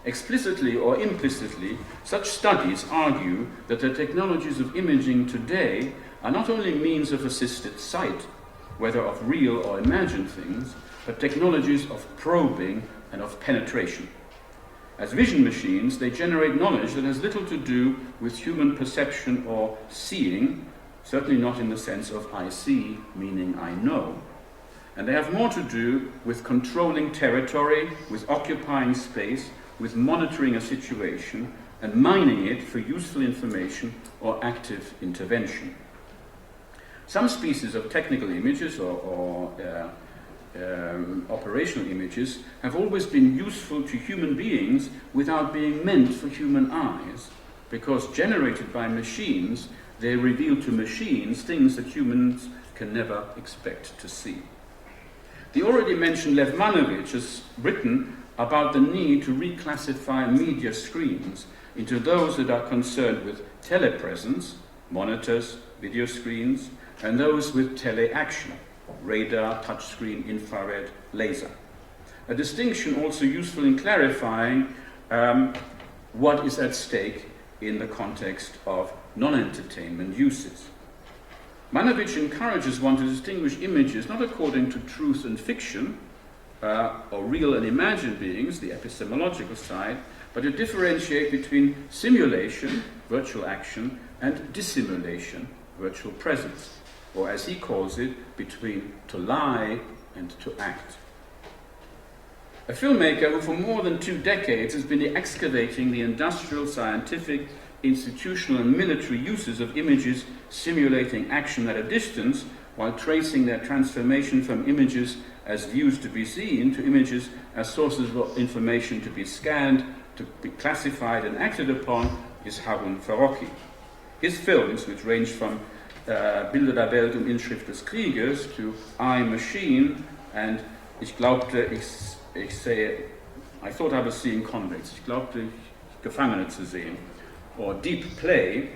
Explicitly or implicitly, such studies argue that the technologies of imaging today are not only means of assisted sight, whether of real or imagined things, but technologies of probing and of penetration. As vision machines, they generate knowledge that has little to do with human perception or seeing, certainly not in the sense of I see, meaning I know. And they have more to do with controlling territory, with occupying space, with monitoring a situation, and mining it for useful information or active intervention. Some species of technical images or operational images have always been useful to human beings without being meant for human eyes, because generated by machines, they reveal to machines things that humans can never expect to see. The already mentioned Lev Manovich has written about the need to reclassify media screens into those that are concerned with telepresence, monitors, video screens, and those with teleaction, radar, touchscreen, infrared, laser. A distinction also useful in clarifying what is at stake in the context of non-entertainment uses. Manovich encourages one to distinguish images not according to truth and fiction, or real and imagined beings, the epistemological side, but to differentiate between simulation, virtual action, and dissimulation, virtual presence. or as he calls it, between to lie and to act. A filmmaker who for more than 2 decades has been excavating the industrial, scientific, institutional and military uses of images simulating action at a distance, while tracing their transformation from images as views to be seen to images as sources of information to be scanned, to be classified and acted upon, is Harun Farocki. His films, which range from Bilder der Welt und Inschrift des Krieges to I, Machine and Ich thought I was seeing convicts. Ich glaubte, Gefangene zu sehen. Or Deep Play.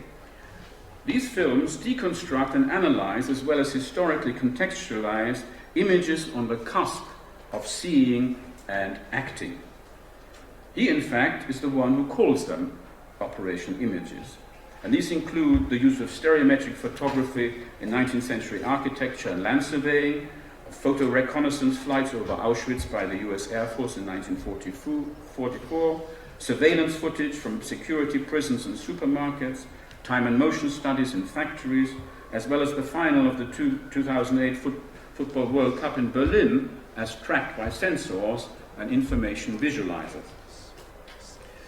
These films deconstruct and analyze, as well as historically contextualize, images on the cusp of seeing and acting. He, in fact, is the one who calls them operational images. And these include the use of stereometric photography in 19th century architecture and land surveying, photo reconnaissance flights over Auschwitz by the US Air Force in 1944, surveillance footage from security prisons and supermarkets, time and motion studies in factories, as well as the final of the 2008 Football World Cup in Berlin as tracked by sensors and information visualizers.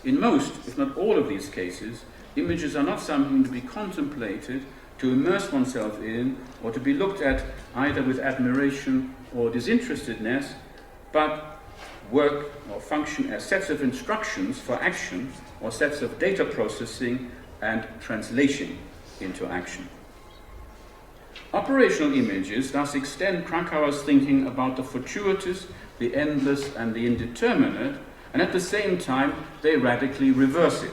In most, if not all of these cases, images are not something to be contemplated, to immerse oneself in, or to be looked at either with admiration or disinterestedness, but work or function as sets of instructions for action or sets of data processing and translation into action. Operational images thus extend Kracauer's thinking about the fortuitous, the endless, and the indeterminate, and at the same time they radically reverse it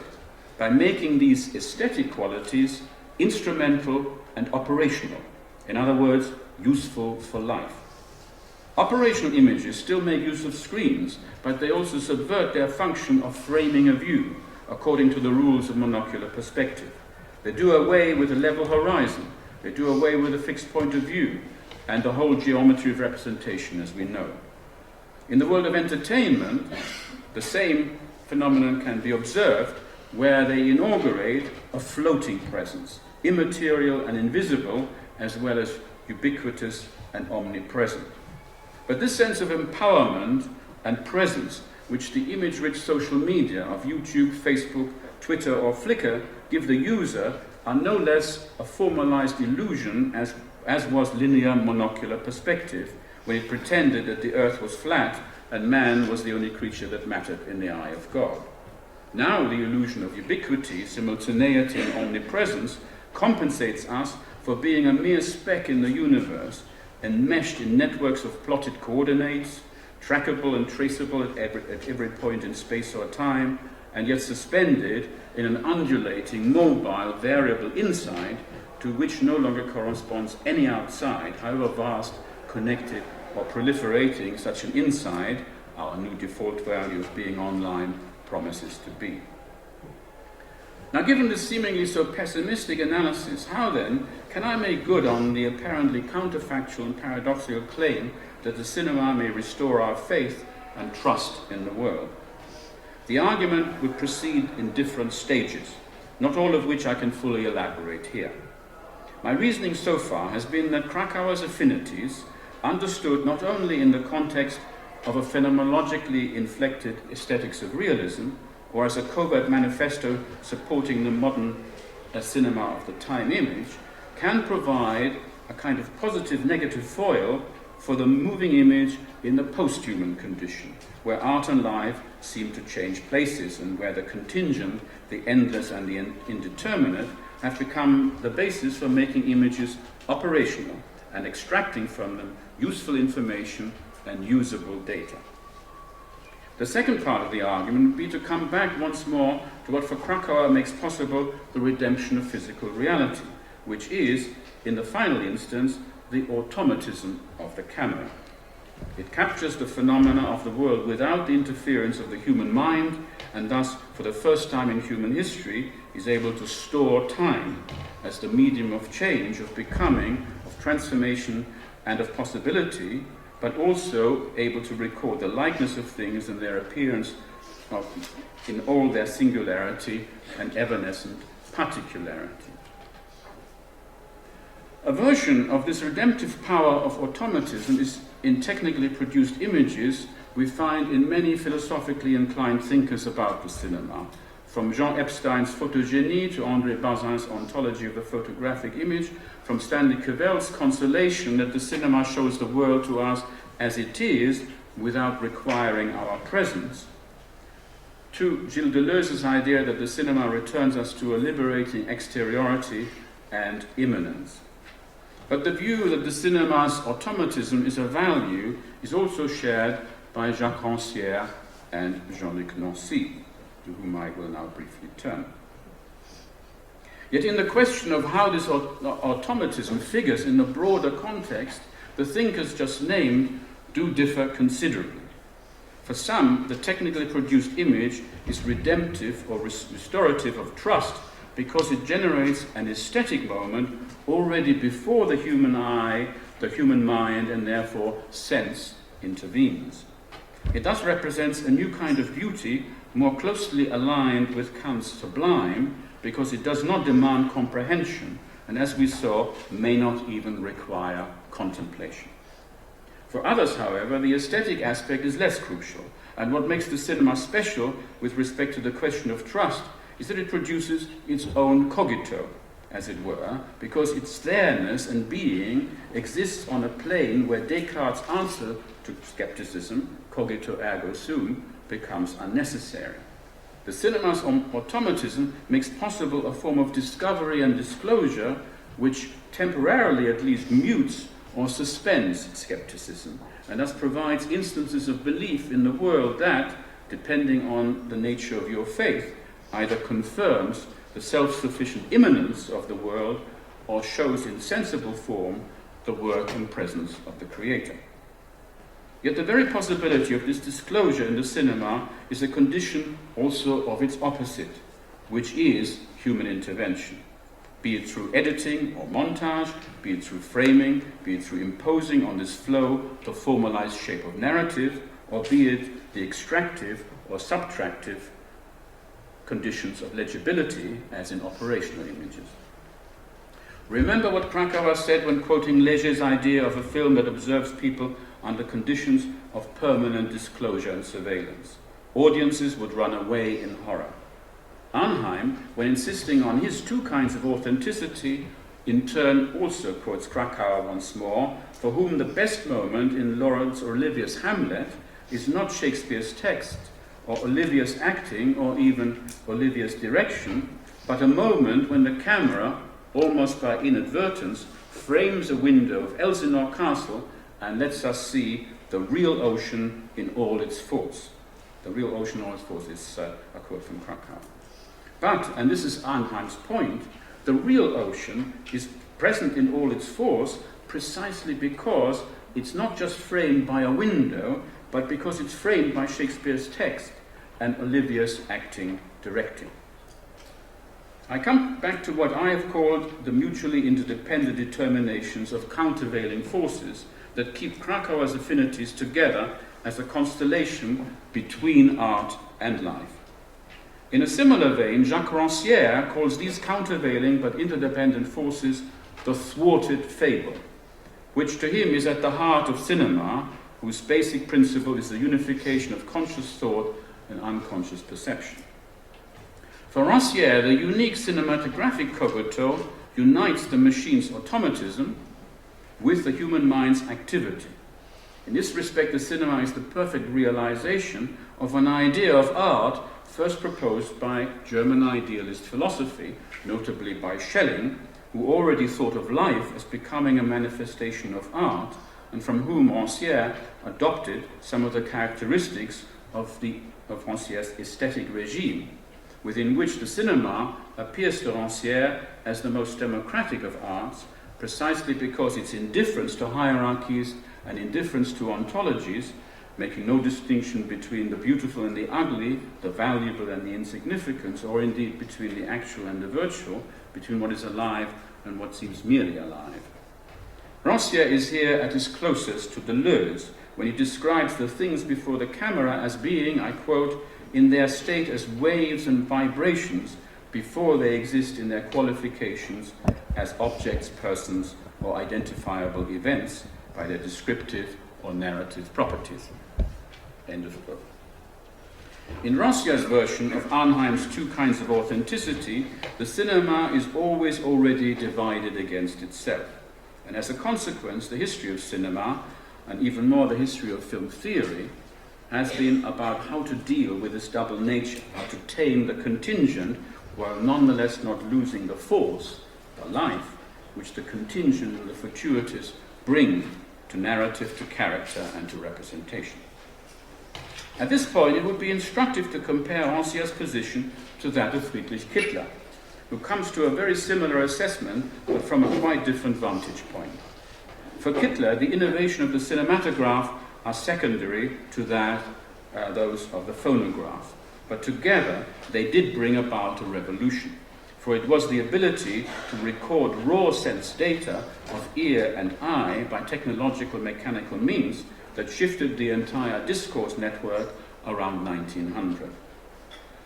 by making these aesthetic qualities instrumental and operational, in other words, useful for life. Operational images still make use of screens, but they also subvert their function of framing a view according to the rules of monocular perspective. They do away with a level horizon, they do away with a fixed point of view, and the whole geometry of representation as we know. In the world of entertainment, the same phenomenon can be observed where they inaugurate a floating presence, immaterial and invisible, as well as ubiquitous and omnipresent. But this sense of empowerment and presence, which the image-rich social media of YouTube, Facebook, Twitter or Flickr give the user, are no less a formalized illusion as was linear monocular perspective, when it pretended that the earth was flat and man was the only creature that mattered in the eye of God. Now the illusion of ubiquity, simultaneity and omnipresence compensates us for being a mere speck in the universe, enmeshed in networks of plotted coordinates, trackable and traceable at every point in space or time, and yet suspended in an undulating, mobile, variable inside to which no longer corresponds any outside, however vast, connected, or proliferating such an inside, our new default value of being online, promises to be. Now, given this seemingly so pessimistic analysis, how then can I make good on the apparently counterfactual and paradoxical claim that the cinema may restore our faith and trust in the world? The argument would proceed in different stages, not all of which I can fully elaborate here. My reasoning so far has been that Kracauer's affinities, understood not only in the context of a phenomenologically inflected aesthetics of realism, or as a covert manifesto supporting the modern cinema of the time image, can provide a kind of positive-negative foil for the moving image in the post-human condition, where art and life seem to change places and where the contingent, the endless and the indeterminate have become the basis for making images operational and extracting from them useful information and usable data. The second part of the argument would be to come back once more to what for Kracauer makes possible the redemption of physical reality, which is, in the final instance, the automatism of the camera. It captures the phenomena of the world without the interference of the human mind, and thus, for the first time in human history, is able to store time as the medium of change, of becoming, of transformation, and of possibility, but also able to record the likeness of things and their appearance in all their singularity and evanescent particularity. A version of this redemptive power of automatism is in technically produced images we find in many philosophically inclined thinkers about the cinema, from Jean Epstein's photogenie to André Bazin's ontology of the photographic image, from Stanley Cavell's consolation that the cinema shows the world to us as it is without requiring our presence, to Gilles Deleuze's idea that the cinema returns us to a liberating exteriority and immanence. But the view that the cinema's automatism is a value is also shared by Jacques Rancière and Jean-Luc Nancy, to whom I will now briefly turn. Yet in the question of how this automatism figures in the broader context, the thinkers just named do differ considerably. For some, the technically produced image is redemptive or restorative of trust because it generates an aesthetic moment already before the human eye, the human mind, and therefore sense intervenes. It thus represents a new kind of beauty more closely aligned with Kant's sublime because it does not demand comprehension and, as we saw, may not even require contemplation. For others, however, the aesthetic aspect is less crucial, and what makes the cinema special with respect to the question of trust is that it produces its own cogito, as it were, because its there-ness and being exists on a plane where Descartes' answer to skepticism, cogito ergo sum, becomes unnecessary. The cinema's automatism makes possible a form of discovery and disclosure which temporarily at least mutes or suspends skepticism, and thus provides instances of belief in the world that, depending on the nature of your faith, either confirms the self-sufficient immanence of the world or shows in sensible form the work and presence of the Creator. Yet the very possibility of this disclosure in the cinema is a condition also of its opposite, which is human intervention, be it through editing or montage, be it through framing, be it through imposing on this flow the formalized shape of narrative, or be it the extractive or subtractive conditions of legibility, as in operational images. Remember what Kracauer said when quoting Léger's idea of a film that observes people under conditions of permanent disclosure and surveillance. Audiences would run away in horror. Arnheim, when insisting on his two kinds of authenticity, in turn also quotes Kracauer once more, for whom the best moment in Laurence Olivier's Hamlet is not Shakespeare's text, or Olivier's acting, or even Olivier's direction, but a moment when the camera, almost by inadvertence, frames a window of Elsinore Castle and lets us see the real ocean in all its force. The real ocean in all its force is a quote from Kracauer. But, and this is Arnheim's point, the real ocean is present in all its force precisely because it's not just framed by a window, but because it's framed by Shakespeare's text and Olivier's acting, directing. I come back to what I have called the mutually interdependent determinations of countervailing forces that keep Kracauer's affinities together as a constellation between art and life. In a similar vein, Jacques Rancière calls these countervailing but interdependent forces the thwarted fable, which to him is at the heart of cinema, whose basic principle is the unification of conscious thought and unconscious perception. For Rancière, the unique cinematographic cogito unites the machine's automatism with the human mind's activity. In this respect, the cinema is the perfect realization of an idea of art first proposed by German idealist philosophy, notably by Schelling, who already thought of life as becoming a manifestation of art, and from whom Rancière adopted some of the characteristics of Rancière's aesthetic regime, within which the cinema appears to Rancière as the most democratic of arts, precisely because its indifference to hierarchies and indifference to ontologies, making no distinction between the beautiful and the ugly, the valuable and the insignificant, or indeed between the actual and the virtual, between what is alive and what seems merely alive. Rancière is here at his closest to Deleuze when he describes the things before the camera as being, I quote, in their state as waves and vibrations before they exist in their qualifications as objects, persons, or identifiable events by their descriptive or narrative properties. End of quote. In Rossia's version of Arnheim's two kinds of authenticity, the cinema is always already divided against itself. And as a consequence, the history of cinema, and even more the history of film theory, has been about how to deal with this double nature, how to tame the contingent while nonetheless not losing the force, the life, which the contingent and the fortuitous bring to narrative, to character, and to representation. At this point, it would be instructive to compare Rossia's position to that of Friedrich Kittler, who comes to a very similar assessment, but from a quite different vantage point. For Kittler, the innovation of the cinematograph are secondary to those of the phonograph, but together they did bring about a revolution, for it was the ability to record raw sense data of ear and eye by technological mechanical means that shifted the entire discourse network around 1900.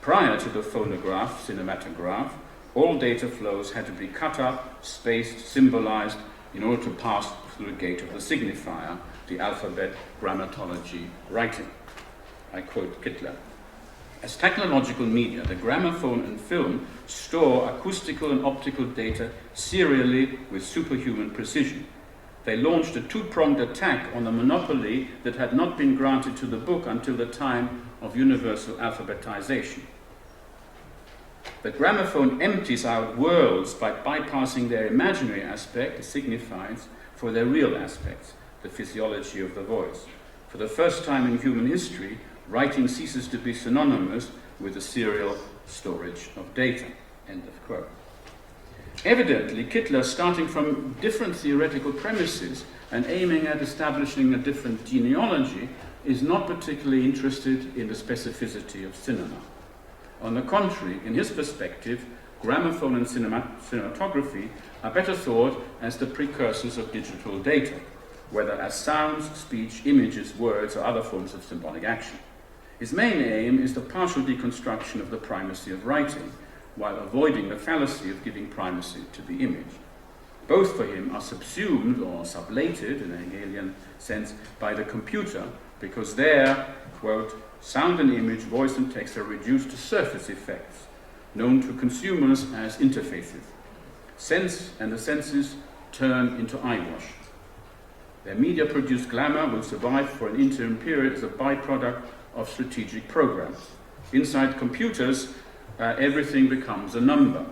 Prior to the phonograph, cinematograph, all data flows had to be cut up, spaced, symbolized in order to pass through the gate of the signifier, the alphabet, grammatology, writing. I quote Kittler. As technological media, the gramophone and film store acoustical and optical data serially with superhuman precision. They launched a two-pronged attack on the monopoly that had not been granted to the book until the time of universal alphabetization. The gramophone empties out worlds by bypassing their imaginary aspect, the signifieds, for their real aspects, the physiology of the voice. For the first time in human history, writing ceases to be synonymous with the serial storage of data. End of quote. Evidently, Kittler, starting from different theoretical premises and aiming at establishing a different genealogy, is not particularly interested in the specificity of cinema. On the contrary, in his perspective, gramophone and cinematography are better thought as the precursors of digital data, whether as sounds, speech, images, words, or other forms of symbolic action. His main aim is the partial deconstruction of the primacy of writing, while avoiding the fallacy of giving primacy to the image. Both for him are subsumed or sublated, in a Hegelian sense, by the computer, because there, quote, sound and image, voice and text are reduced to surface effects, known to consumers as interfaces. Sense and the senses turn into eyewash. Their media-produced glamour will survive for an interim period as a byproduct of strategic programs. Inside computers, everything becomes a number.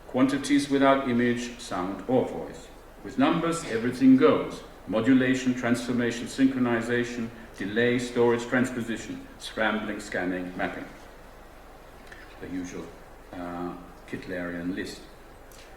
Quantities without image, sound, or voice. With numbers, everything goes. Modulation, transformation, synchronization, delay, storage, transposition, scrambling, scanning, mapping. The usual Kittlerian list.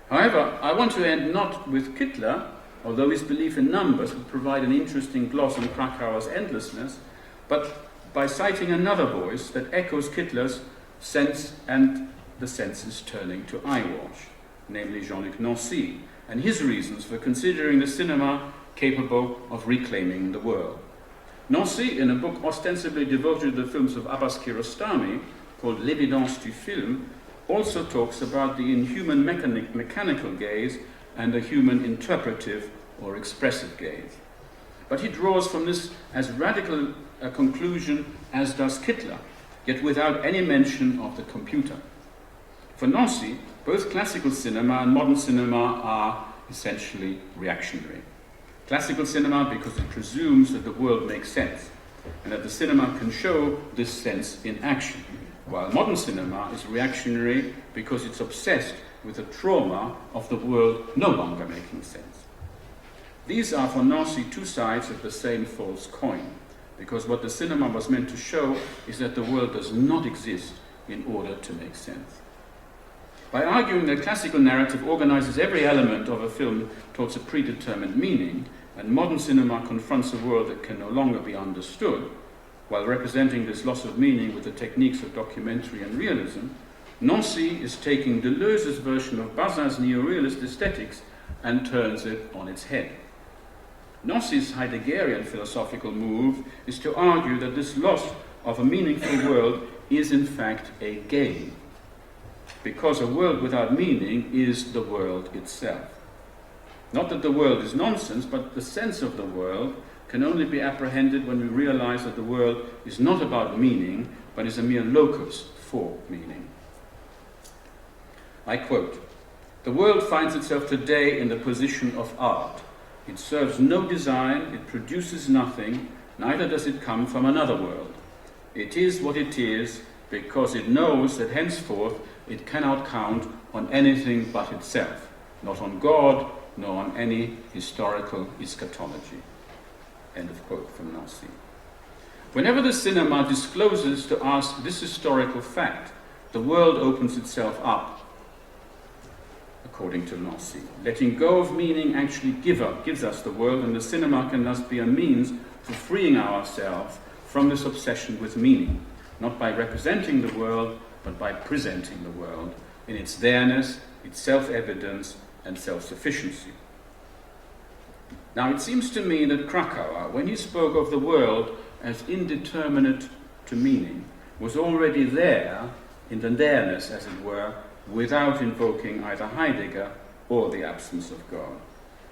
However, I want to end not with Kittler, although his belief in numbers would provide an interesting gloss on Kracauer's endlessness, but by citing another voice that echoes Kittler's sense and the senses turning to eyewash, namely Jean-Luc Nancy, and his reasons for considering the cinema capable of reclaiming the world. Nancy, in a book ostensibly devoted to the films of Abbas Kiarostami, called L'évidence du film, also talks about the inhuman mechanical gaze and the human interpretive or expressive gaze. But he draws from this as radical a conclusion as does Kittler, yet without any mention of the computer. For Nancy, both classical cinema and modern cinema are essentially reactionary. Classical cinema because it presumes that the world makes sense, and that the cinema can show this sense in action, while modern cinema is reactionary because it's obsessed with the trauma of the world no longer making sense. These are for Nancy two sides of the same false coin, because what the cinema was meant to show is that the world does not exist in order to make sense. By arguing that classical narrative organizes every element of a film towards a predetermined meaning, and modern cinema confronts a world that can no longer be understood, while representing this loss of meaning with the techniques of documentary and realism, Nancy is taking Deleuze's version of Bazin's neorealist aesthetics and turns it on its head. Nancy's Heideggerian philosophical move is to argue that this loss of a meaningful world is in fact a gain, because a world without meaning is the world itself. Not that the world is nonsense, but the sense of the world can only be apprehended when we realize that the world is not about meaning, but is a mere locus for meaning. I quote, "The world finds itself today in the position of art. It serves no design, it produces nothing, neither does it come from another world. It is what it is because it knows that henceforth it cannot count on anything but itself, not on God, nor on any historical eschatology." End of quote from Nancy. Whenever the cinema discloses to us this historical fact, the world opens itself up, according to Nancy. Letting go of meaning actually gives us the world, and the cinema can thus be a means for freeing ourselves from this obsession with meaning, not by representing the world, but by presenting the world in its there-ness, its self-evidence, and self-sufficiency. Now, it seems to me that Kracauer, when he spoke of the world as indeterminate to meaning, was already there, in the there-ness, as it were, without invoking either Heidegger or the absence of God,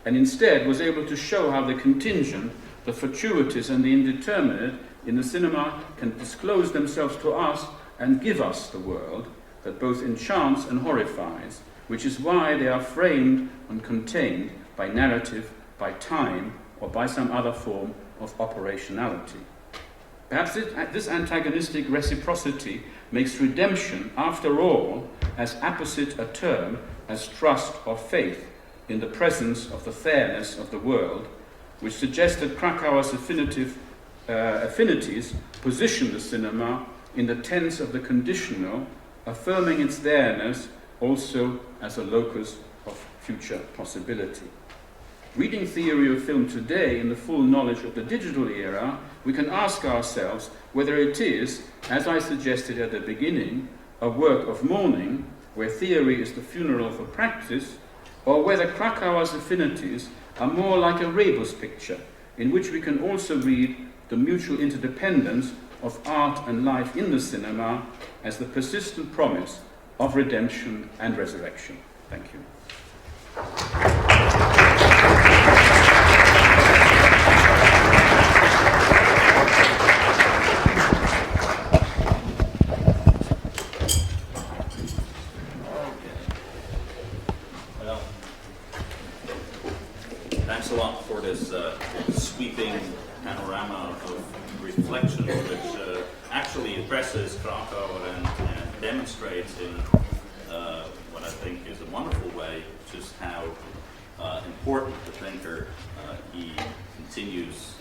and instead was able to show how the contingent, the fortuitous, and the indeterminate in the cinema can disclose themselves to us and give us the world that both enchants and horrifies, which is why they are framed and contained by narrative, by time, or by some other form of operationality. Perhaps this antagonistic reciprocity makes redemption, after all, as apposite a term as trust or faith in the presence of the fairness of the world, which suggests that Kracauer's affinities position the cinema in the tense of the conditional, affirming its there-ness also as a locus of future possibility. Reading theory of film today in the full knowledge of the digital era, we can ask ourselves whether it is, as I suggested at the beginning, a work of mourning, where theory is the funeral for practice, or whether Kracauer's affinities are more like a rebus picture, in which we can also read the mutual interdependence of art and life in the cinema as the persistent promise of redemption and resurrection. Thank you. Thanks a lot for this sweeping panorama of reflection, which actually addresses Kracauer and demonstrates in what I think is a wonderful way just how important the thinker he continues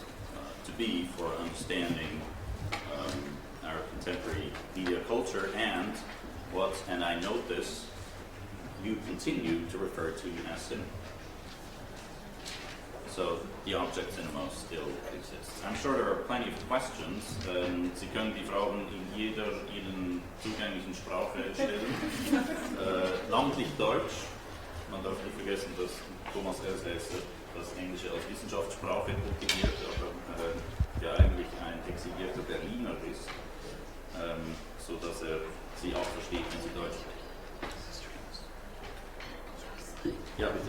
to be for understanding our contemporary media culture and I note this, you continue to refer to as cinema. So the object cinema still exists. I'm sure there are plenty of questions. Sie können die Fragen in jeder Ihnen zugänglichen Sprache stellen. Namentlich Deutsch. Man darf nicht vergessen, dass Thomas Elsaesser das Englische als Wissenschaftssprache kultiviert, aber ja eigentlich ein exilierter Berliner ist, so dass Sie auch versteht, wenn Sie Deutsch sprechen. Ja, bitte.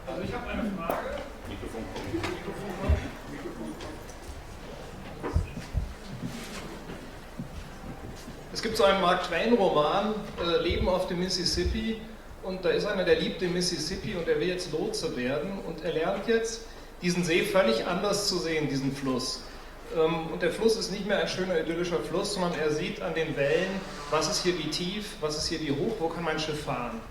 Also ich habe eine Frage. Mikrofon. Es gibt so einen Mark Twain-Roman, Leben auf dem Mississippi, und da ist einer, der liebt den Mississippi und er will jetzt Lotse werden und er lernt jetzt, diesen See völlig anders zu sehen, diesen Fluss. Und der Fluss ist nicht mehr ein schöner idyllischer Fluss, sondern er sieht an den Wellen, was ist hier wie tief, was ist hier wie hoch, wo kann mein Schiff fahren.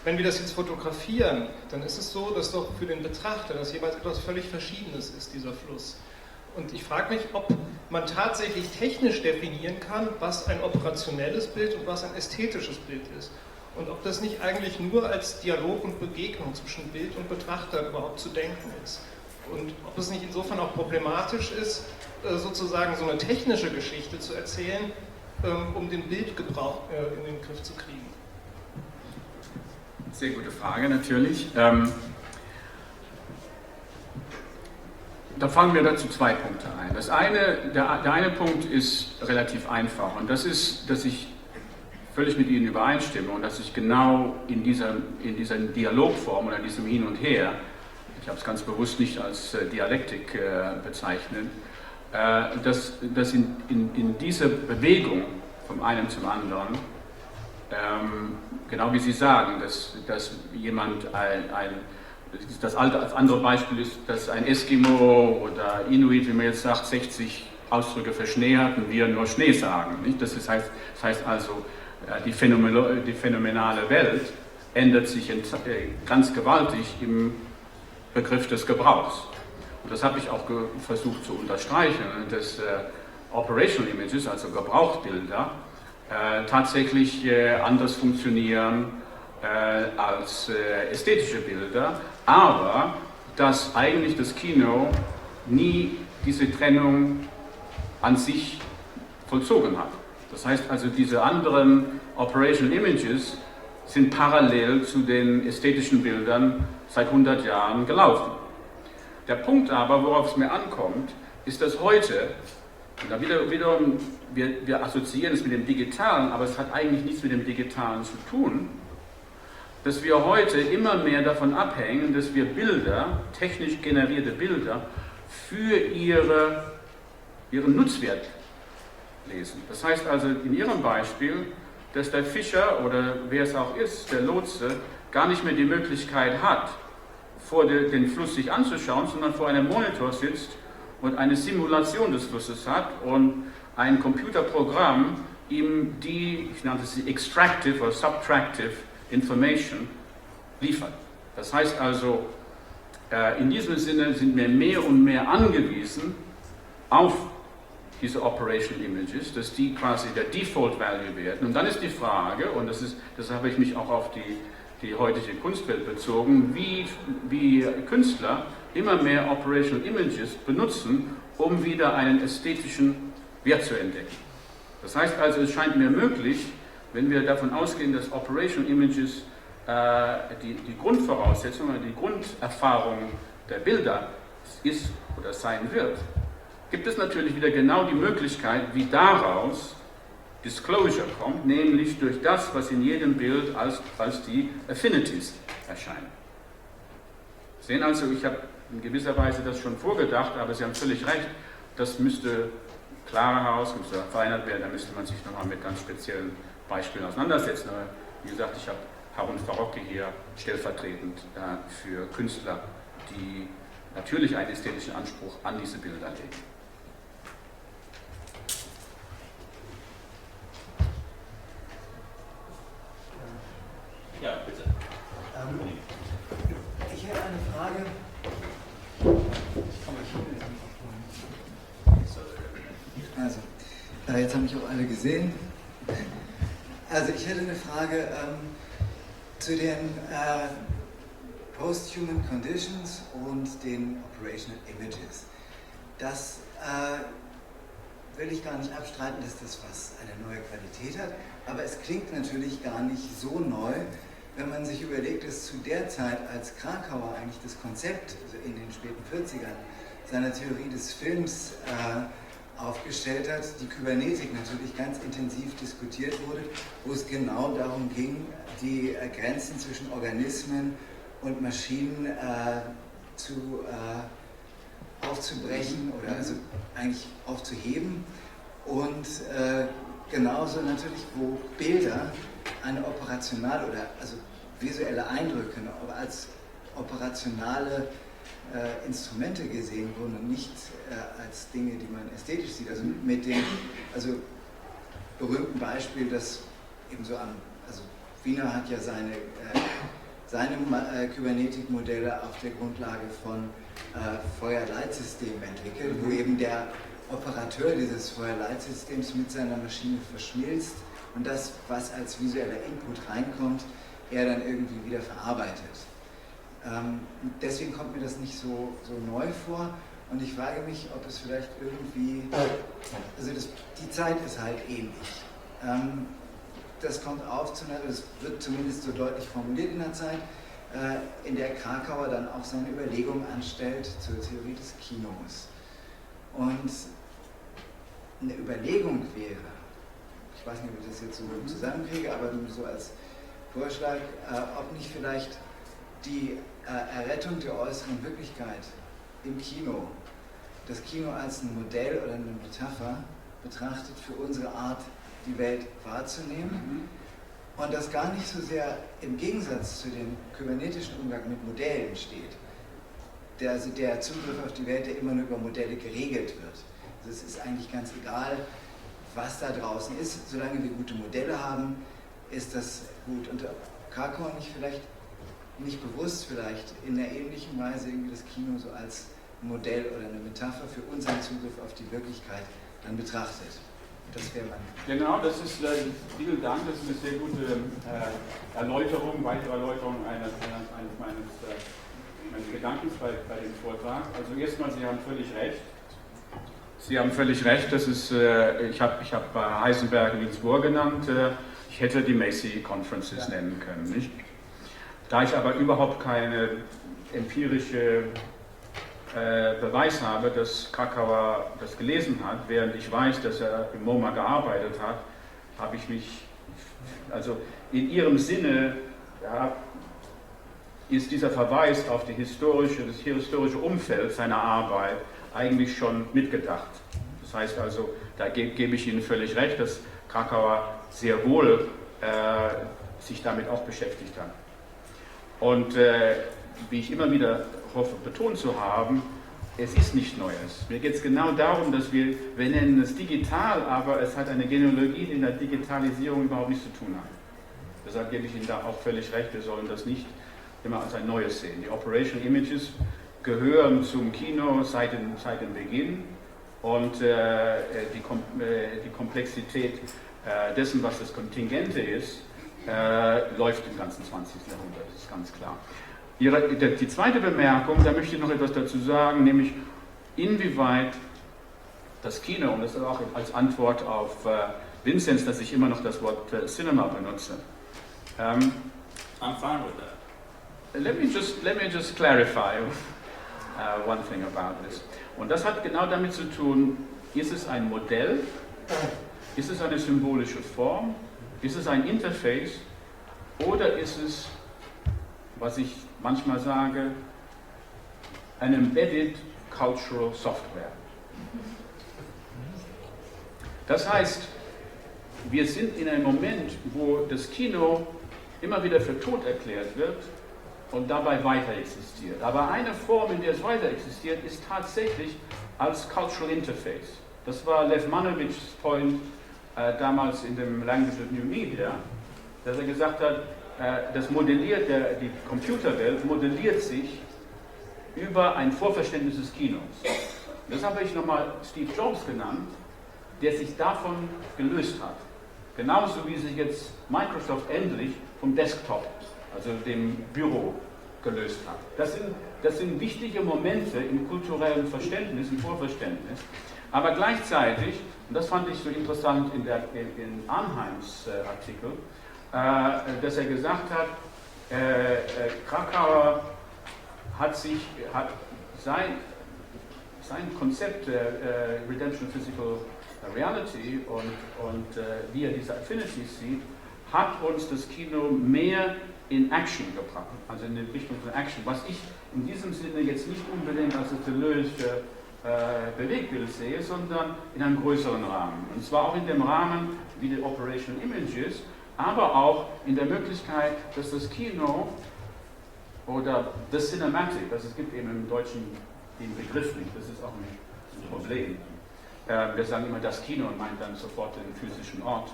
Wenn wir das jetzt fotografieren, dann ist es so, dass doch für den Betrachter das jeweils etwas völlig Verschiedenes ist, dieser Fluss. Und ich frage mich, ob man tatsächlich technisch definieren kann, was ein operationelles Bild und was ein ästhetisches Bild ist. Und ob das nicht eigentlich nur als Dialog und Begegnung zwischen Bild und Betrachter überhaupt zu denken ist. Und ob es nicht insofern auch problematisch ist, sozusagen so eine technische Geschichte zu erzählen, um den Bildgebrauch in den Griff zu kriegen. Sehr gute Frage, natürlich. Da fallen mir dazu zwei Punkte ein. Der eine Punkt ist relativ einfach und das ist, dass ich völlig mit Ihnen übereinstimme und dass ich genau in dieser Dialogform oder in diesem Hin und Her, ich habe es ganz bewusst nicht als Dialektik bezeichnet, dass in dieser Bewegung vom einen zum anderen, genau wie Sie sagen, dass jemand das andere Beispiel ist, dass ein Eskimo oder Inuit, wie man jetzt sagt, 60 Ausdrücke für Schnee hat und wir nur Schnee sagen. Nicht? Das heißt also, die phänomenale Welt ändert sich ganz gewaltig im Begriff des Gebrauchs. Und das habe ich auch versucht zu unterstreichen, dass Operational Images, also Gebrauchsbilder, tatsächlich anders funktionieren als ästhetische Bilder, aber dass eigentlich das Kino nie diese Trennung an sich vollzogen hat. Das heißt also, diese anderen Operational Images sind parallel zu den ästhetischen Bildern seit 100 Jahren gelaufen. Der Punkt aber, worauf es mir ankommt, ist, dass heute, und da wiederum, wir assoziieren es mit dem Digitalen, aber es hat eigentlich nichts mit dem Digitalen zu tun, dass wir heute immer mehr davon abhängen, dass wir Bilder, technisch generierte Bilder, für ihren Nutzwert lesen. Das heißt also in Ihrem Beispiel, dass der Fischer oder wer es auch ist, der Lotse, gar nicht mehr die Möglichkeit hat, den Fluss sich anzuschauen, sondern vor einem Monitor sitzt und eine Simulation des Flusses hat und ein Computerprogramm ihm die, ich nannte sie extractive oder subtractive Information liefert. Das heißt also, in diesem Sinne sind wir mehr und mehr angewiesen auf diese Operational Images, dass die quasi der Default Value werden. Und dann ist die Frage, und das habe ich mich auch auf die heutige Kunstwelt bezogen, wie Künstler immer mehr Operational Images benutzen, um wieder einen ästhetischen Wert zu entdecken. Das heißt also, es scheint mir möglich, wenn wir davon ausgehen, dass Operational Images die Grundvoraussetzung oder die Grunderfahrung der Bilder ist oder sein wird, gibt es natürlich wieder genau die Möglichkeit, wie daraus Disclosure kommt, nämlich durch das, was in jedem Bild als die Affinities erscheinen. Sie sehen also, ich habe in gewisser Weise das schon vorgedacht, aber Sie haben völlig recht, das müsste klarer heraus, müsste vereinert werden, da müsste man sich nochmal mit ganz speziellen Beispielen auseinandersetzen. Aber wie gesagt, ich habe Harun Farocki hier stellvertretend für Künstler, die natürlich einen ästhetischen Anspruch an diese Bilder legen. Ja, bitte. Ich hätte eine Frage. Also, jetzt haben mich auch alle gesehen. Also, ich hätte eine Frage zu den Post-Human Conditions und den Operational Images. Das will ich gar nicht abstreiten, dass das was eine neue Qualität hat, aber es klingt natürlich gar nicht so neu, wenn man sich überlegt, dass zu der Zeit, als Kracauer eigentlich das Konzept, also in den späten 40ern, seiner Theorie des Films aufgestellt hat, die Kybernetik natürlich ganz intensiv diskutiert wurde, wo es genau darum ging, die Grenzen zwischen Organismen und Maschinen aufzubrechen oder also eigentlich aufzuheben und genauso natürlich, wo Bilder eine operationale oder also visuelle Eindrücke aber als operationale Instrumente gesehen wurden und nicht als Dinge, die man ästhetisch sieht. Also mit dem berühmten Beispiel, das eben so also Wiener hat ja seine Kybernetikmodelle auf der Grundlage von Feuerleitsystemen entwickelt, wo eben der Operateur dieses Feuerleitsystems mit seiner Maschine verschmilzt und das, was als visueller Input reinkommt, er dann irgendwie wieder verarbeitet. Deswegen kommt mir das nicht so neu vor und ich frage mich, ob es vielleicht irgendwie, also die Zeit ist halt ähnlich. Das kommt auf, das wird zumindest so deutlich formuliert in der Zeit, in der Kracauer dann auch seine Überlegungen anstellt zur Theorie des Kinos. Und eine Überlegung wäre, ich ich weiß nicht, ob ich das jetzt so zusammenkriege, aber so als Vorschlag, ob nicht vielleicht die Errettung der äußeren Wirklichkeit im Kino, das Kino als ein Modell oder eine Metapher betrachtet für unsere Art, die Welt wahrzunehmen und das gar nicht so sehr im Gegensatz zu dem kybernetischen Umgang mit Modellen steht. Also der Zugriff auf die Welt, der immer nur über Modelle geregelt wird. Also es ist eigentlich ganz egal, was da draußen ist. Solange wir gute Modelle haben, ist das gut. Und Kracauer nicht vielleicht nicht bewusst vielleicht in einer ähnlichen Weise irgendwie das Kino so als Modell oder eine Metapher für unseren Zugriff auf die Wirklichkeit dann betrachtet. Das wäre mein. Genau, das ist, vielen Dank, das ist eine sehr gute Erläuterung, weitere Erläuterung eines meines Gedankens bei dem Vortrag. Also erstmal, Sie haben völlig recht. Sie haben völlig recht, das ist, ich hab Heisenberg und Niels Bohr genannt, ich hätte die Macy Conferences nennen können, nicht? Da ich aber überhaupt keine empirische Beweis habe, dass Kracauer das gelesen hat, während ich weiß, dass er im MoMA gearbeitet hat, habe ich mich, also in Ihrem Sinne ist dieser Verweis auf das historische Umfeld seiner Arbeit eigentlich schon mitgedacht. Das heißt also, da gebe ich Ihnen völlig recht, dass Kracauer sehr wohl sich damit auch beschäftigt hat. Und wie ich immer wieder hoffe, betont zu haben, es ist nicht Neues. Mir geht es genau darum, dass wir nennen es digital, aber es hat eine Genealogie, die in der Digitalisierung überhaupt nichts zu tun hat. Deshalb gebe ich Ihnen da auch völlig recht, wir sollen das nicht immer als ein Neues sehen. Die Operational Images gehören zum Kino seit dem Beginn und die Komplexität dessen, was das Kontingente ist, läuft im ganzen 20. Jahrhundert, das ist ganz klar. Die zweite Bemerkung, da möchte ich noch etwas dazu sagen, nämlich inwieweit das Kino, und das ist auch als Antwort auf Vinzenz, dass ich immer noch das Wort Cinema benutze. I'm fine with that. Let me just clarify one thing about this. Und das hat genau damit zu tun, ist es ein Modell, ist es eine symbolische Form, ist es ein Interface oder ist es, was ich manchmal sage, ein embedded cultural software. Das heißt, wir sind in einem Moment, wo das Kino immer wieder für tot erklärt wird und dabei weiter existiert. Aber eine Form, in der es weiter existiert, ist tatsächlich als Cultural Interface. Das war Lev Manovichs Point damals in dem Language of New Media, dass er gesagt hat, die Computerwelt modelliert sich über ein Vorverständnis des Kinos. Das habe ich nochmal Steve Jobs genannt, der sich davon gelöst hat. Genauso wie sich jetzt Microsoft endlich vom Desktop, also dem Büro, gelöst hat. Das sind wichtige Momente im kulturellen Verständnis, im Vorverständnis. Aber gleichzeitig, und das fand ich so interessant in Arnheims Artikel, dass er gesagt hat, Kracauer hat sein Konzept der Redemption Physical Reality und wie er diese Affinities sieht, hat uns das Kino mehr in Action gebracht, also in die Richtung von Action, was ich in diesem Sinne jetzt nicht unbedingt als das Deleuze Bewegtbild sehe, sondern in einem größeren Rahmen. Und zwar auch in dem Rahmen wie die Operational Images, aber auch in der Möglichkeit, dass das Kino oder the Cinematic, also es gibt eben im Deutschen den Begriff nicht, das ist auch ein Problem. Wir sagen immer das Kino und meint dann sofort den physischen Ort.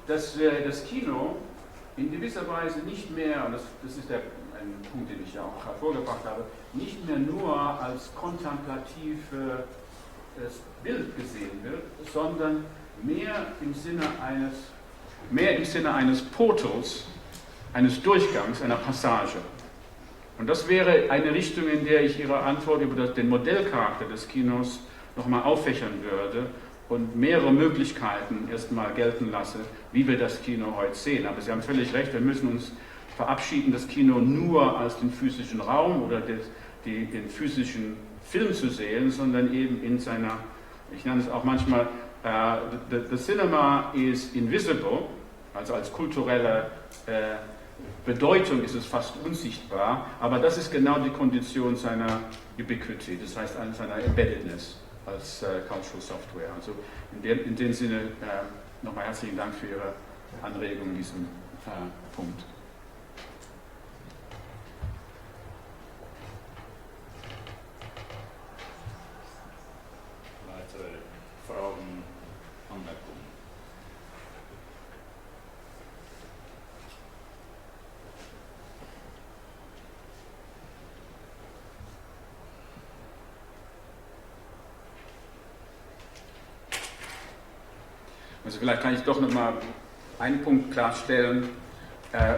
Dass das Kino in gewisser Weise nicht mehr, und das ist ein Punkt, den ich ja auch hervorgebracht habe, nicht mehr nur als kontemplatives Bild gesehen wird, sondern mehr im Sinne eines Portals, eines Durchgangs, einer Passage. Und das wäre eine Richtung, in der ich Ihre Antwort über den Modellcharakter des Kinos nochmal auffächern würde und mehrere Möglichkeiten erstmal gelten lasse, wie wir das Kino heute sehen. Aber Sie haben völlig recht, wir müssen uns verabschieden, das Kino nur als den physischen Raum oder den physischen Film zu sehen, sondern eben in seiner, ich nenne es auch manchmal the cinema is invisible, also als kulturelle Bedeutung ist es fast unsichtbar, aber das ist genau die Kondition seiner Ubiquity, das heißt seiner Embeddedness als Cultural Software. Also in dem Sinne nochmal herzlichen Dank für Ihre Anregung in diesem Punkt. Weitere Fragen, Anmerkungen? Also vielleicht kann ich doch noch mal einen Punkt klarstellen.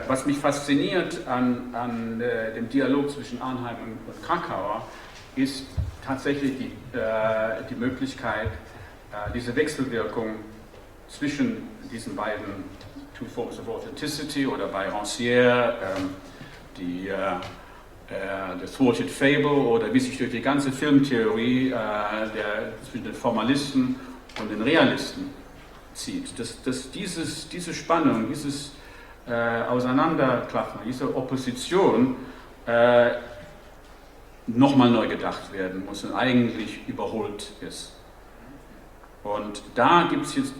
Was mich fasziniert an dem Dialog zwischen Arnheim und Kracauer, ist tatsächlich die Möglichkeit, diese Wechselwirkung zwischen diesen beiden Two Forms of Authenticity oder bei Rancière the Thwarted Fable oder wie sich durch die ganze Filmtheorie zwischen den Formalisten und den Realisten zieht. Dass diese Spannung, dieses Auseinanderklaffen, diese Opposition nochmal neu gedacht werden muss und eigentlich überholt ist. Und da gibt es jetzt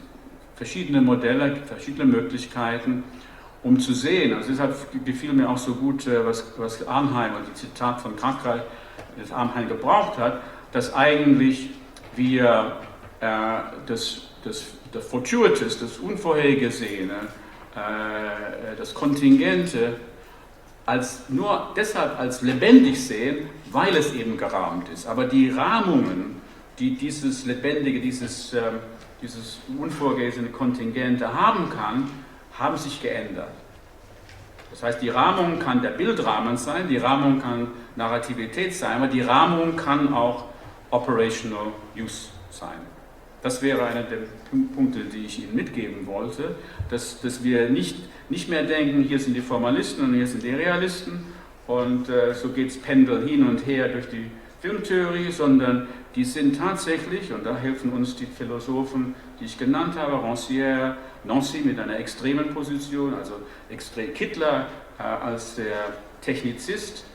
verschiedene Modelle, verschiedene Möglichkeiten, um zu sehen. Also deshalb gefiel mir auch so gut, was Arnheim und die Zitat von Kracauer, das Arnheim gebraucht hat, dass eigentlich wir das Fortuitous, das Unvorhergesehene, das Kontingente nur deshalb als lebendig sehen, weil es eben gerahmt ist. Aber die Rahmungen, die dieses Lebendige, dieses unvorgesehene Kontingente haben kann, haben sich geändert. Das heißt, die Rahmung kann der Bildrahmen sein, die Rahmung kann Narrativität sein, aber die Rahmung kann auch Operational Use sein. Das wäre einer der Punkte, die ich Ihnen mitgeben wollte, dass wir nicht mehr denken, hier sind die Formalisten und hier sind die Realisten und so geht es Pendel hin und her durch die Filmtheorie, sondern die sind tatsächlich, und da helfen uns die Philosophen, die ich genannt habe, Rancière, Nancy mit einer extremen Position, also Kittler als der Technizist,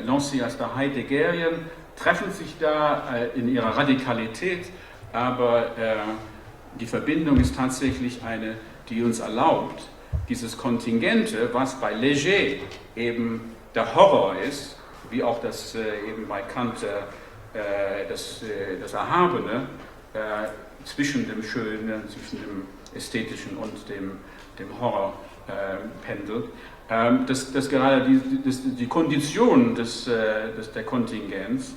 Nancy als der Heideggerian, treffen sich da in ihrer Radikalität, aber die Verbindung ist tatsächlich eine, die uns erlaubt, dieses Kontingente, was bei Léger eben der Horror ist, wie auch das eben bei Kant das Erhabene, zwischen dem Schönen, zwischen dem Ästhetischen und dem Horror pendelt, dass gerade die Kondition der Kontingenz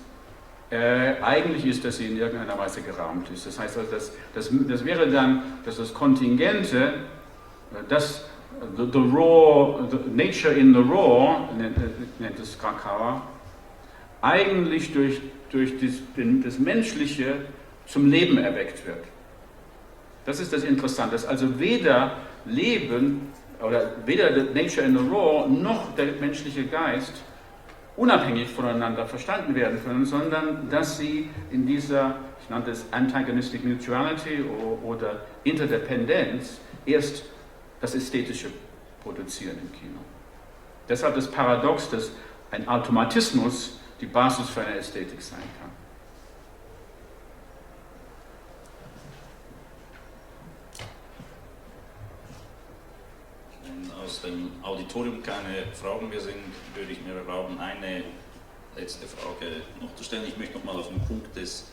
eigentlich ist, dass sie in irgendeiner Weise gerahmt ist. Das heißt also, das wäre dann, dass das Kontingente, the nature in the raw, nennt es Kracauer, eigentlich durch das Menschliche zum Leben erweckt wird. Das ist das Interessante, dass also weder Leben oder weder the nature in the raw noch der menschliche Geist unabhängig voneinander verstanden werden können, sondern dass sie in dieser, ich nannte es Antagonistic Mutuality oder Interdependenz, erst das Ästhetische produzieren im Kino. Deshalb das Paradox, dass ein Automatismus die Basis für eine Ästhetik sein kann. Wenn aus dem Auditorium keine Fragen mehr sind, würde ich mir erlauben, eine letzte Frage noch zu stellen. Ich möchte nochmal auf den Punkt des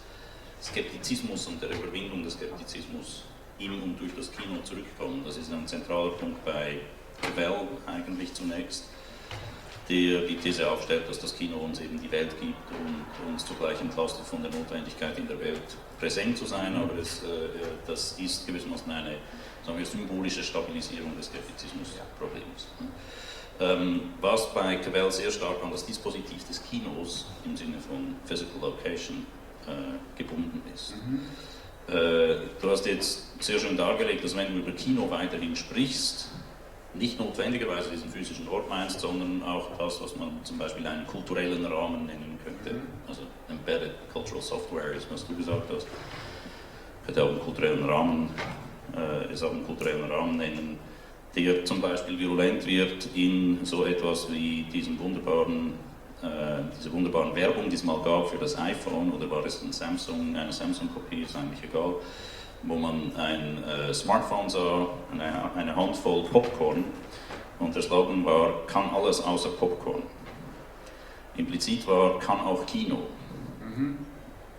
Skeptizismus und der Überwindung des Skeptizismus in und durch das Kino zurückkommen. Das ist ein zentraler Punkt bei Cavell eigentlich zunächst, der die These aufstellt, dass das Kino uns eben die Welt gibt und uns zugleich entlastet von der Notwendigkeit, in der Welt präsent zu sein, aber das ist gewissermaßen eine, sagen wir, symbolische Stabilisierung des Skeptizismusproblems. Was bei Cavell sehr stark an das Dispositiv des Kinos im Sinne von Physical Location gebunden ist. Du hast jetzt sehr schön dargelegt, dass wenn du über Kino weiterhin sprichst, nicht notwendigerweise diesen physischen Ort meinst, sondern auch das, was man zum Beispiel einen kulturellen Rahmen nennen könnte. Also Embedded Cultural Software ist, was du gesagt hast. könnte auch einen kulturellen Rahmen, nennen, der zum Beispiel virulent wird in so etwas wie diese wunderbaren Werbung, die es mal gab für das iPhone, oder war es eine Samsung-Kopie, ist eigentlich egal, wo man ein Smartphone sah, eine Handvoll Popcorn, und der Slogan war, kann alles außer Popcorn. Implizit war, kann auch Kino.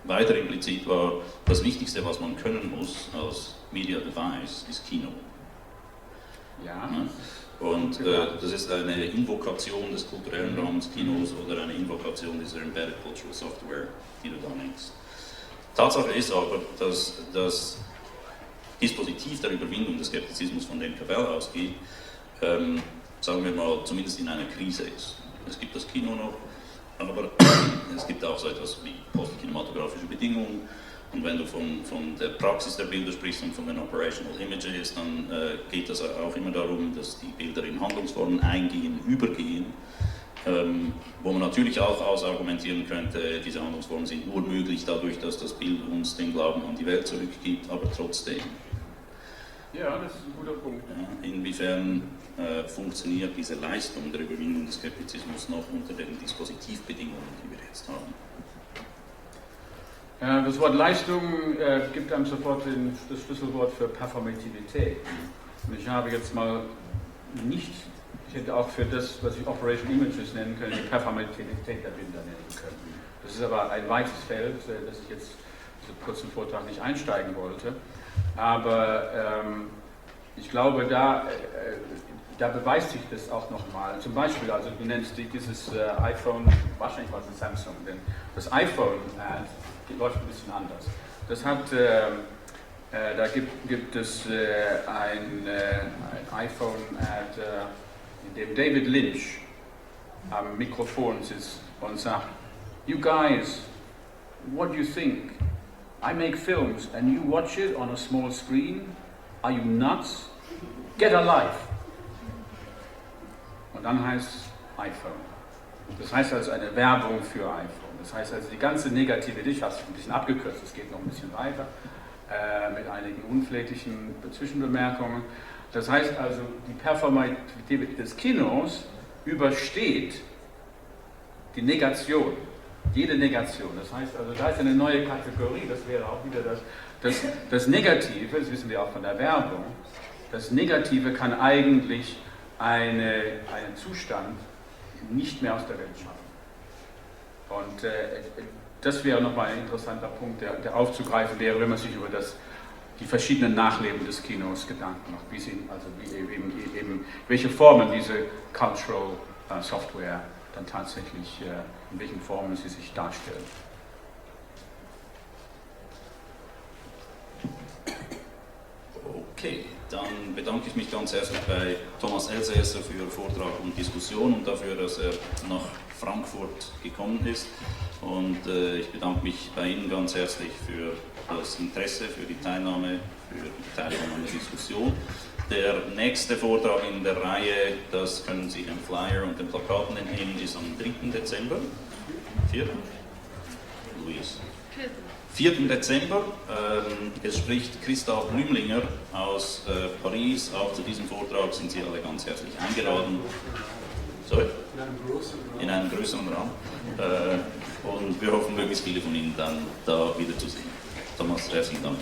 Weiter implizit war, das Wichtigste, was man können muss als Media Device, ist Kino. Ja. Und das ist eine Invokation des kulturellen Rahmens Kinos oder eine Invokation dieser Embedded Cultural Software, die du da nennst. Tatsache ist aber, dass das Dispositiv der Überwindung des Skeptizismus, von dem Cavell ausgeht, sagen wir mal, zumindest in einer Krise ist. Es gibt das Kino noch, aber es gibt auch so etwas wie postkinematografische Bedingungen. Und wenn du von der Praxis der Bilder sprichst und von den Operational Images, dann geht es auch immer darum, dass die Bilder in Handlungsformen eingehen, übergehen, wo man natürlich auch ausargumentieren könnte, diese Handlungsformen sind nur möglich dadurch, dass das Bild uns den Glauben an die Welt zurückgibt, aber trotzdem. Ja, das ist ein guter Punkt. Ja, inwiefern funktioniert diese Leistung der Überwindung des Skeptizismus noch unter den Dispositivbedingungen, die wir jetzt haben? Das Wort Leistung gibt einem sofort das Schlüsselwort für Performativität. Und ich habe jetzt mal nicht, ich hätte auch für das, was ich Operation Images nennen können, die Performativität der Bilder nennen können. Das ist aber ein weites Feld, das ich jetzt in diesem kurzen Vortrag nicht einsteigen wollte. Aber ich glaube, da beweist sich das auch nochmal. Zum Beispiel, also du nennst dieses iPhone, wahrscheinlich war es ein Samsung, denn das iPhone läuft ein bisschen anders. Das hat, da gibt es ein iPhone-Ad, in dem David Lynch am Mikrofon sitzt und sagt, "You guys, what do you think? I make films and you watch it on a small screen. Are you nuts? Get a life." Und dann heißt es iPhone. Das heißt also eine Werbung für iPhone. Das heißt also die ganze negative, ich habe es ein bisschen abgekürzt, es geht noch ein bisschen weiter, mit einigen unflätigen Zwischenbemerkungen. Das heißt also, die Performativität des Kinos übersteht die Negation, jede Negation. Das heißt also, da ist eine neue Kategorie, das wäre auch wieder das Negative, das wissen wir auch von der Werbung, das Negative kann eigentlich einen Zustand nicht mehr aus der Welt schaffen. Und das wäre nochmal ein interessanter Punkt, der aufzugreifen wäre, wenn man sich über die verschiedenen Nachleben des Kinos Gedanken macht, welche Formen diese Cultural Software dann tatsächlich, in welchen Formen sie sich darstellt. Okay, dann bedanke ich mich ganz herzlich bei Thomas Elsaesser für Ihren Vortrag und Diskussion und dafür, dass er nach Frankfurt gekommen ist. Und ich bedanke mich bei Ihnen ganz herzlich für das Interesse, für die Teilnahme, für die Beteiligung an der Diskussion. Der nächste Vortrag in der Reihe, das können Sie den Flyer und den Plakaten entnehmen, ist am 3. Dezember. 4. Luis. 4. Dezember. Es spricht Christa Blümlinger aus Paris. Auch zu diesem Vortrag sind Sie alle ganz herzlich eingeladen. Sorry? In einem größeren Raum. Und wir hoffen, möglichst viele von Ihnen dann da wiederzusehen. Thomas, herzlichen Dank.